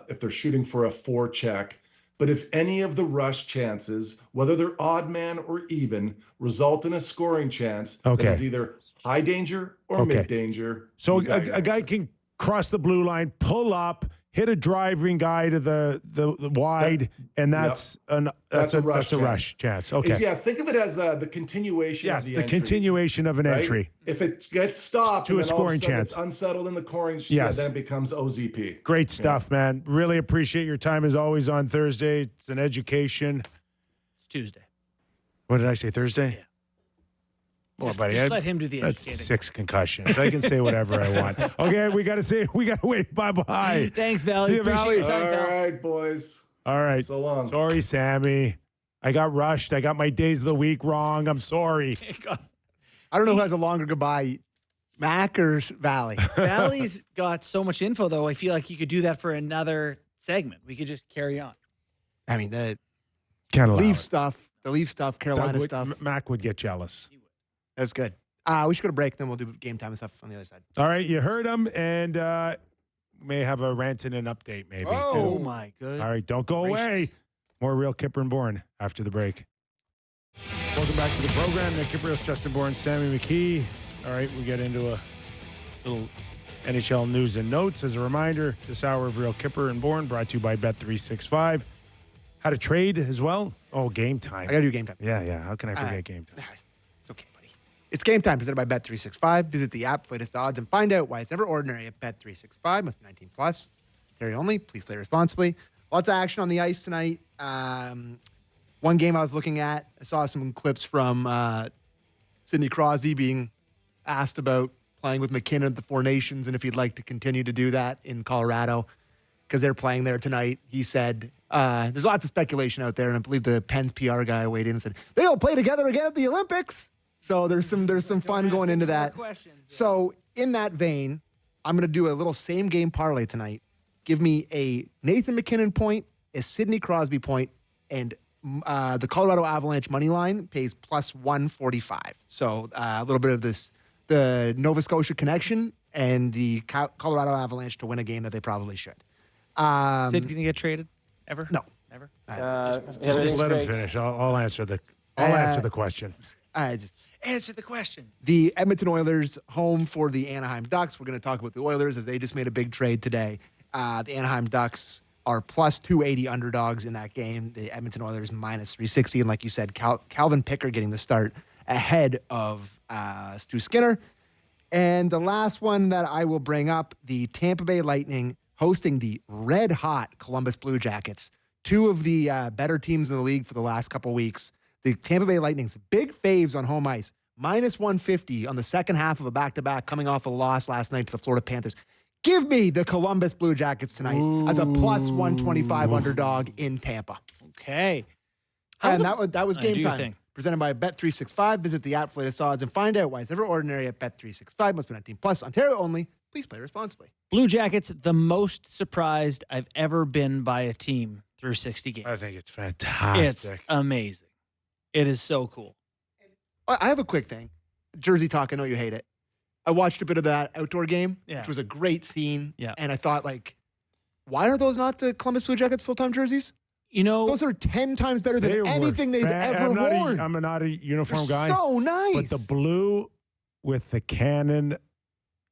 if they're shooting for a forecheck. But if any of the rush chances, whether they're odd man or even, result in a scoring chance that is either high danger or mid danger. So a guy can cross the blue line, pull up, hit a driving guy to the wide, and that's a rush chance. Okay. Think of it as the continuation of the entry. Yes, the continuation of an entry. If it gets stopped to a scoring chance, it's unsettled in the scoring, then it becomes OZP. Great stuff, man. Really appreciate your time as always on Thursday. It's an education. It's Tuesday. What did I say, Thursday? Yeah. Well, just, buddy, just let him do the that's educating. 6 concussions. I can say whatever I want. Okay, we got to wait. Bye-bye. Thanks, Valley. See you, Appreciate Valley. your time, pal. All right, boys. All right. So long. Sorry, Sammy. I got rushed. I got my days of the week wrong. I'm sorry. I don't know who has a longer goodbye, Mac or Valley. Valley's got so much info, though. I feel like you could do that for another segment. We could just carry on. I mean, the Can't allow Leaf it. stuff, Carolina stuff. Mac would get jealous. That's good. We should go to break, then we'll do game time and stuff on the other side. All right, you heard him, and may have a Rantanen update maybe. Oh, too. my good. All right, don't go away. More Real Kyper and Bourne after the break. Welcome back to the program. Nick Kypreos, Justin Bourne, Sammy McKee. All right, we get into a little NHL news and notes. As a reminder, this hour of Real Kyper and Bourne brought to you by Bet365. How to trade as well? Oh, game time. I got to do game time. Yeah. How can I forget game time? It's okay, buddy. It's game time presented by Bet365. Visit the app, latest odds, and find out why it's never ordinary at Bet365. Must be 19 plus. Carry only. Please play responsibly. Lots of action on the ice tonight. One game I was looking at, I saw some clips from Sidney Crosby being asked about playing with McKinnon at the Four Nations and if he'd like to continue to do that in Colorado because they're playing there tonight. He said, there's lots of speculation out there, and I believe the Pens PR guy weighed in and said, they'll play together again at the Olympics. So there's some fun going into that. So in that vein, I'm going to do a little same game parlay tonight. Give me a Nathan McKinnon point, a Sidney Crosby point, and the Colorado Avalanche money line pays plus 145. So a little bit of the Nova Scotia connection and the Colorado Avalanche to win a game that they probably should. Sid, can you get traded ever? No, never. Just let him finish. I'll answer the question. Just answer the question. The Edmonton Oilers home for the Anaheim Ducks. We're going to talk about the Oilers as they just made a big trade today. The Anaheim Ducks are plus 280 underdogs in that game. The Edmonton Oilers minus 360. And like you said, Calvin Picker getting the start ahead of Stu Skinner. And the last one that I will bring up, the Tampa Bay Lightning hosting the red-hot Columbus Blue Jackets, two of the better teams in the league for the last couple weeks. The Tampa Bay Lightning's big faves on home ice, minus 150 on the second half of a back-to-back coming off a loss last night to the Florida Panthers. Give me the Columbus Blue Jackets tonight as a plus 125 underdog in Tampa. Okay. And that was game time. Thing. Presented by Bet365. Visit the app for latest odds and find out why it's ever ordinary at Bet365. Must be 19 plus. Ontario only. Please play responsibly. Blue Jackets, the most surprised I've ever been by a team through 60 games. I think it's fantastic. It's amazing. It is so cool. I have a quick thing. Jersey talk. I know you hate it. I watched a bit of that outdoor game, which was a great scene. Yeah. And I thought, why are those not the Columbus Blue Jackets full-time jerseys? You know, those are 10 times better than anything they've ever worn. I'm not a uniform They're guy. So nice. But the blue with the cannon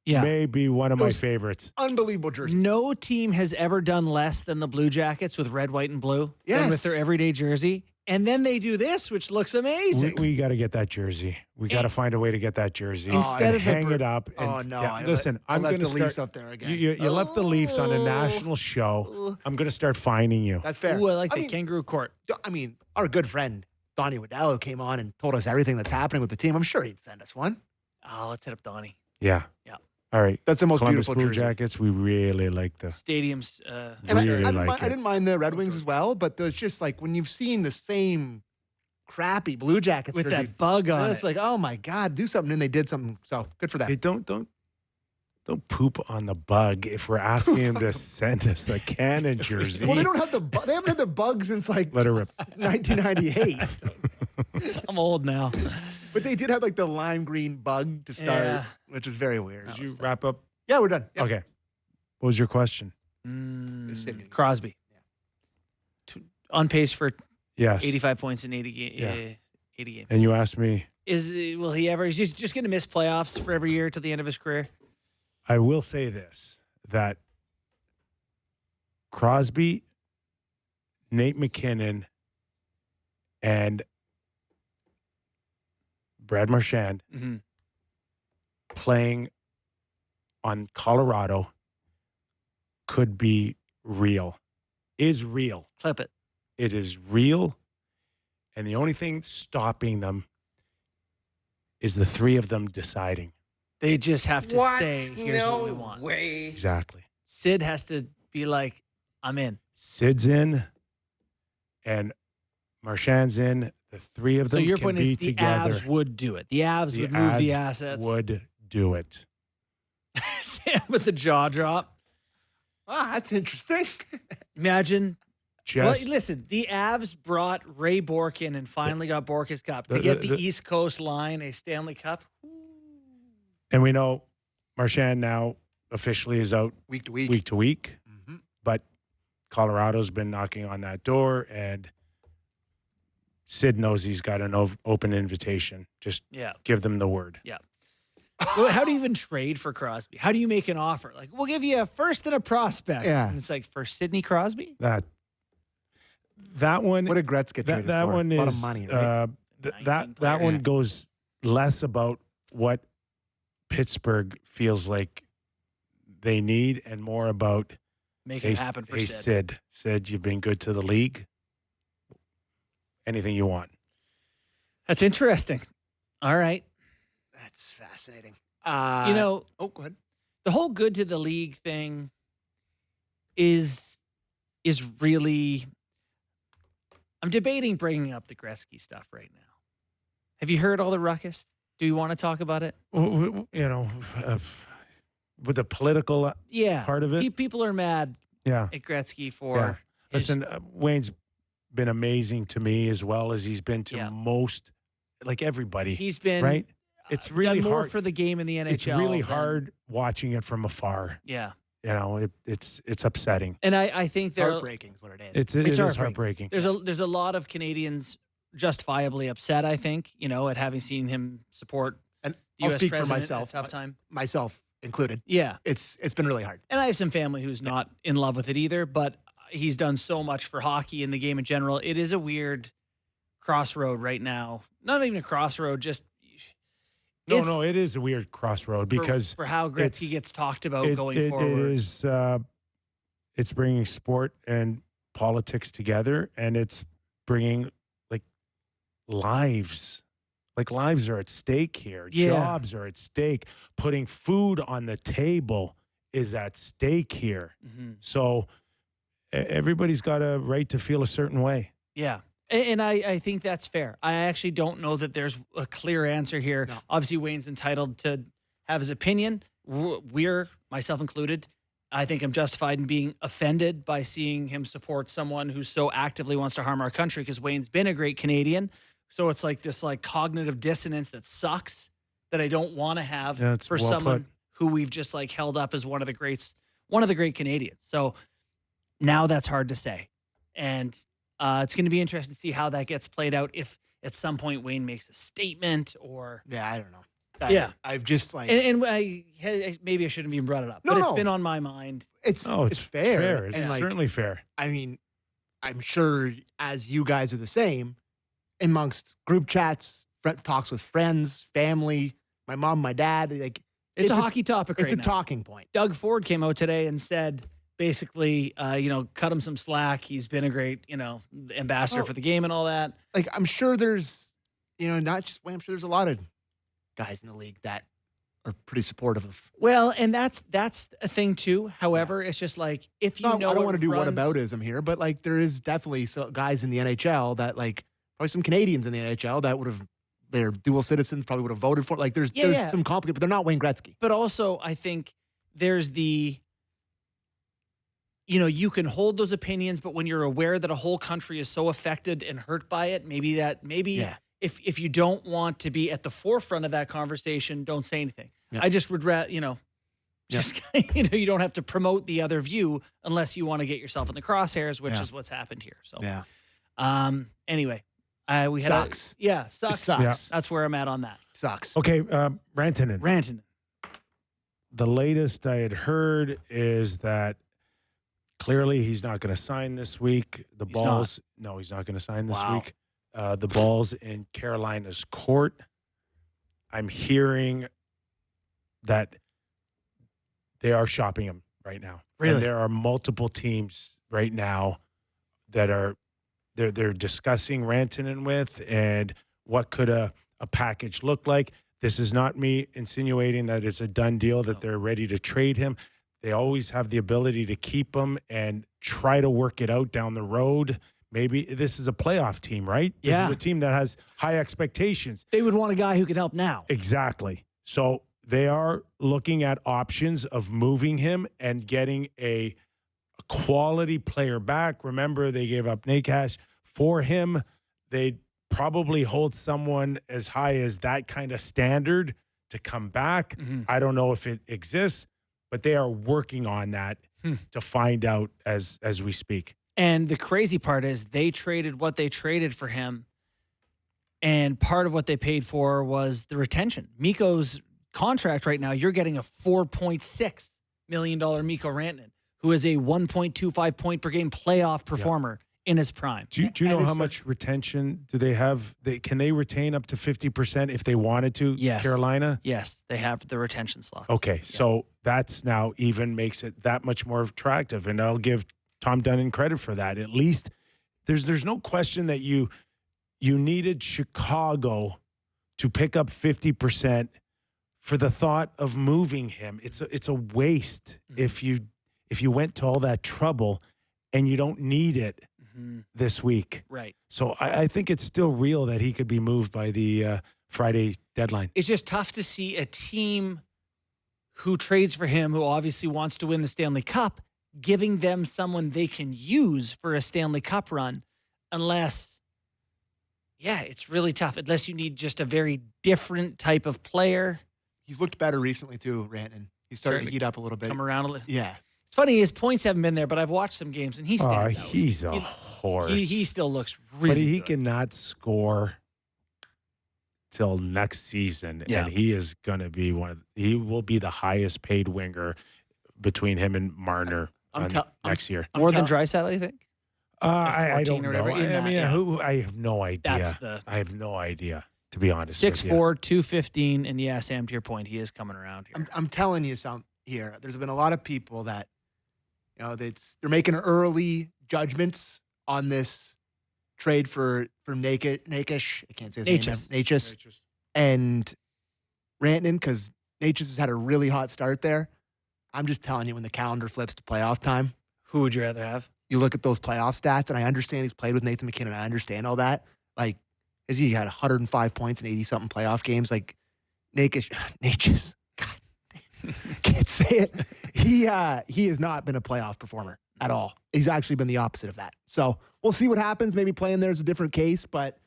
may be one of my favorites. Unbelievable jerseys. No team has ever done less than the Blue Jackets with red, white, and blue than with their everyday jersey. And then they do this, which looks amazing. We got to get that jersey. We got to find a way to get that jersey. Instead of hang it up. And, listen, I'm going to start. Leafs up there again. You left the Leafs on a national show. I'm going to start finding you. That's fair. Ooh, I like the kangaroo court. I mean, our good friend Donnie Waddell came on and told us everything that's happening with the team. I'm sure he'd send us one. Oh, let's hit up Donnie. Yeah. Yeah. All right. That's the most Columbus beautiful Blue jersey. Jackets. We really like the stadiums. I didn't mind the Red Wings as well, but it's just like when you've seen the same crappy Blue Jackets with jersey, that bug on it's like, oh my God, do something. And they did something. So good for them. Hey, don't poop on the bug if we're asking him to send us a cannon jersey. Well, they don't have they haven't had the bug since Let her rip. 1998. I'm old now. But they did have the lime green bug to start, which is very weird. Did you wrap up? Yeah, we're done. Yep. Okay. What was your question? Crosby. Yeah. On pace for Yes. 85 points in 80 games. And you asked me, will he ever? He's just going to miss playoffs for every year to the end of his career. I will say this, that Crosby, Nate McKinnon, and Brad Marchand playing on Colorado could be real. Is real. Clip it. It is real. And the only thing stopping them is the three of them deciding. They just have to say, here's what we want. Way. Exactly. Sid has to be like, I'm in. Sid's in and Marchand's in. The three of them so your can point be is the together. Avs would do it. The Avs would move the assets. Would do it. Sam with the jaw drop. Ah, that's interesting. Imagine. Just, well, listen, the Avs brought Ray Bourque in and finally got Bourque his cup. To get the East Coast line, a Stanley Cup. And we know Marchand now officially is out week to week. Mm-hmm. But Colorado's been knocking on that door, and Sid knows he's got an open invitation. Just give them the word. Yeah. Well, how do you even trade for Crosby? How do you make an offer? Like, we'll give you a first and a prospect. Yeah. And it's like, for Sidney Crosby? That one. What did Gretzky get traded that for? one a lot is of money, right? that one goes less about what Pittsburgh feels like they need and more about making it happen for Sid. Sid, you've been good to the league. anything you want. That's interesting. All right. That's fascinating. Go ahead. The whole good to the league thing is really. I'm debating bringing up the Gretzky stuff right now. Have you heard all the ruckus? Do you want to talk about it? With the political part of it? People are mad at Gretzky for... Yeah. Listen, Wayne's been amazing to me as well as he's been to most, like everybody. He's been... Right? It's really done more hard for the game in the NHL. It's really hard watching it from afar. Yeah. It's upsetting. And I think heartbreaking is what it is. It is heartbreaking. There's a lot of Canadians justifiably upset, I think, at having seen him support. And the I'll US speak for president myself. at a tough time. Myself included. Yeah. It's been really hard. And I have some family who's not in love with it either, but he's done so much for hockey and the game in general. It is a weird crossroad right now. Not even a crossroad, just No, it is a weird crossroad because for how Gretzky gets talked about going forward. It is it's bringing sport and politics together, and it's bringing lives. Like lives are at stake here. Yeah. Jobs are at stake. Putting food on the table is at stake here. Mm-hmm. So everybody's got a right to feel a certain way. Yeah. And I think that's fair. I actually don't know that there's a clear answer here. No. Obviously, Wayne's entitled to have his opinion. We're, myself included, I think I'm justified in being offended by seeing him support someone who so actively wants to harm our country because Wayne's been a great Canadian. So it's like this cognitive dissonance that sucks that I don't want to have for someone who we've just held up as one of the great Canadians. So now that's hard to say. And it's going to be interesting to see how that gets played out if at some point Wayne makes a statement or... Yeah, I don't know. I've just And maybe I shouldn't have even brought it up. But it's been on my mind. It's fair. It's and certainly fair. I mean, I'm sure as you guys are the same, amongst group chats, talks with friends, family, my mom, my dad, it's a hockey topic right now. It's a talking point. Doug Ford came out today and said... Basically, cut him some slack. He's been a great, ambassador for the game and all that. I'm sure there's, not just Wayne. I'm sure there's a lot of guys in the league that are pretty supportive of. Well, and that's a thing too. However, it's just if you know, I don't want to do whataboutism here, but there is definitely guys in the NHL that probably some Canadians in the NHL that would have. They're dual citizens, probably would have voted for. There's some complicated, but they're not Wayne Gretzky. But also, I think there's the. You can hold those opinions, but when you're aware that a whole country is so affected and hurt by it, maybe if you don't want to be at the forefront of that conversation, don't say anything. Yeah. I just would rather, you don't have to promote the other view unless you want to get yourself in the crosshairs, which is what's happened here. So, anyway, we had sucks. Sucks. It sucks. Yeah. That's where I'm at on that. Sucks. Okay, Rantanen. The latest I had heard is that clearly he's not going to sign this week. He's not going to sign this week. The ball's in Carolina's court. I'm hearing that they are shopping him right now. Really? And there are multiple teams right now that are they're discussing Rantanen with and what could a package look like. This is not me insinuating that it's a done deal, that they're ready to trade him. They always have the ability to keep him and try to work it out down the road. Maybe this is a playoff team, right? Yeah. This is a team that has high expectations. They would want a guy who can help now. Exactly. So they are looking at options of moving him and getting a quality player back. Remember, they gave up Nakash for him. They'd probably hold someone as high as that kind of standard to come back. Mm-hmm. I don't know if it exists, but they are working on that to find out as we speak. And the crazy part is they traded what they traded for him, and part of what they paid for was the retention. Mikko's contract right now, you're getting a $4.6 million Mikko Rantanen, who is a 1.25 point per game playoff performer in his prime. Do you know how much retention do they have? Can they retain up to 50% if they wanted to? Yes. Carolina? Yes, they have the retention slots. Okay, so that's now even makes it that much more attractive, and I'll give Tom Dunnan credit for that. At least there's no question that you you needed Chicago to pick up 50% for the thought of moving him. It's a waste if you went to all that trouble and you don't need it this week. Right. So I think it's still real that he could be moved by the Friday deadline. It's just tough to see a team who trades for him, who obviously wants to win the Stanley Cup, giving them someone they can use for a Stanley Cup run, unless, it's really tough. Unless you need just a very different type of player. He's looked better recently too, Rantanen. He's starting to heat up a little bit. Come around a little. Yeah. It's funny, his points haven't been there, but I've watched some games and he stands out. He's a horse. He still looks really But he good. cannot score till next season, and he is going to be he will be the highest paid winger between him and Marner next year. More than Draisaitl, I think? I don't 14 know. or whatever, in I that, mean, yeah. I have no idea. I have no idea, to be honest with you. 6'4", 215, and Sam, to your point, he is coming around here. I'm telling you something here. There's been a lot of people that, they're making early judgments on this trade for Nakish. I can't say his name. Natchez. And Rantanen, because Natchez has had a really hot start there. I'm just telling you, when the calendar flips to playoff time, who would you rather have? You look at those playoff stats, and I understand he's played with Nathan McKinnon. I understand all that. Like, he had 105 points in 80-something playoff games. Like, Natchez, God, can't say it. He has not been a playoff performer at all. He's actually been the opposite of that. So we'll see what happens. Maybe playing there is a different case, but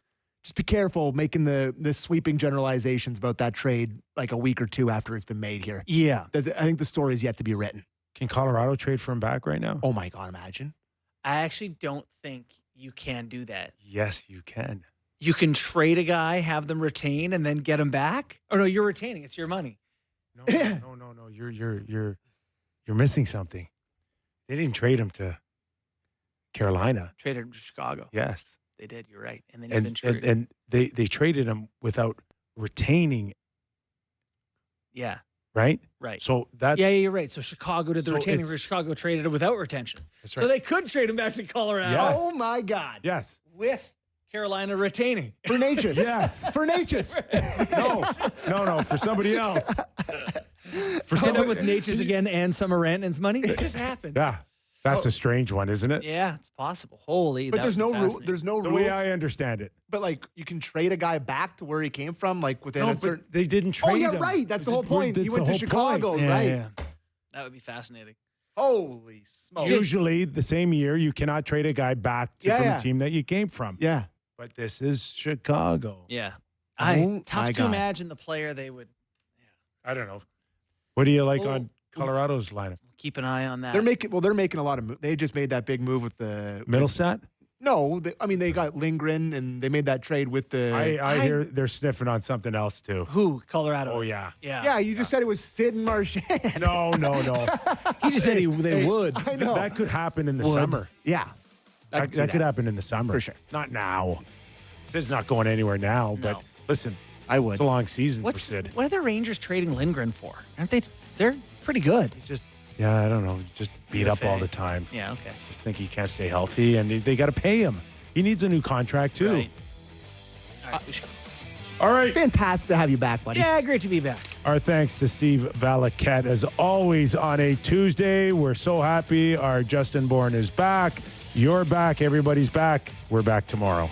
just be careful making the sweeping generalizations about that trade like a week or two after it's been made here. Yeah. I think the story is yet to be written. Can Colorado trade for him back right now? Oh, my God, imagine. I actually don't think you can do that. Yes, you can. You can trade a guy, have them retain, and then get him back? Oh, no, you're retaining. It's your money. No. You're missing something. They didn't trade him to Carolina. Traded him to Chicago. Yes. They did. You're right. And then he's been traded. And they traded him without retaining. Yeah. Right? Right. So that's... Yeah, you're right. So Chicago did the retaining, where Chicago traded it without retention. That's right. So they could trade him back to Colorado. Yes. Oh, my God. Yes. With Carolina retaining. For Natchez. Yes. For Natchez. No, for somebody else. For End up with Natchez again and some of Rantanen's money? It just happened. Yeah. That's a strange one, isn't it? Yeah, it's possible. Holy, but there's no rule. There's no the rules. way I understand it. But like, you can trade a guy back to where he came from, like within a certain. They didn't trade him. Oh yeah, right. That's the whole point. He went to whole Chicago, point. right? Yeah. That would be fascinating. Holy smokes! Usually, the same year, you cannot trade a guy back from the team that you came from. Yeah. But this is Chicago. Yeah. Oh, tough my to God. imagine the player they would. I don't know. What do you like on Colorado's lineup? Keep an eye on that. They're making a lot of moves. They just made that big move with the Middlestat? No, they got Lindgren and they made that trade with the. I hear they're sniffing on something else too. Who? Colorado. Oh is. Yeah. Yeah, you just said it was Sid and Marchand. No. He just said they would. I know. That could happen in the summer. Yeah. That could happen in the summer. For sure. Not now. Sid's not going anywhere now, but listen, I would. it's a long season for Sid. What are the Rangers trading Lindgren for? Aren't they? They're pretty good. He's just, I don't know. He's just beat up all the time. Yeah, okay. Just think he can't stay healthy, and they got to pay him. He needs a new contract, too. Right. All right, we should. All right. Fantastic to have you back, buddy. Yeah, great to be back. Our thanks to Steve Valiquette. As always, on a Tuesday, we're so happy our Justin Bourne is back. You're back. Everybody's back. We're back tomorrow.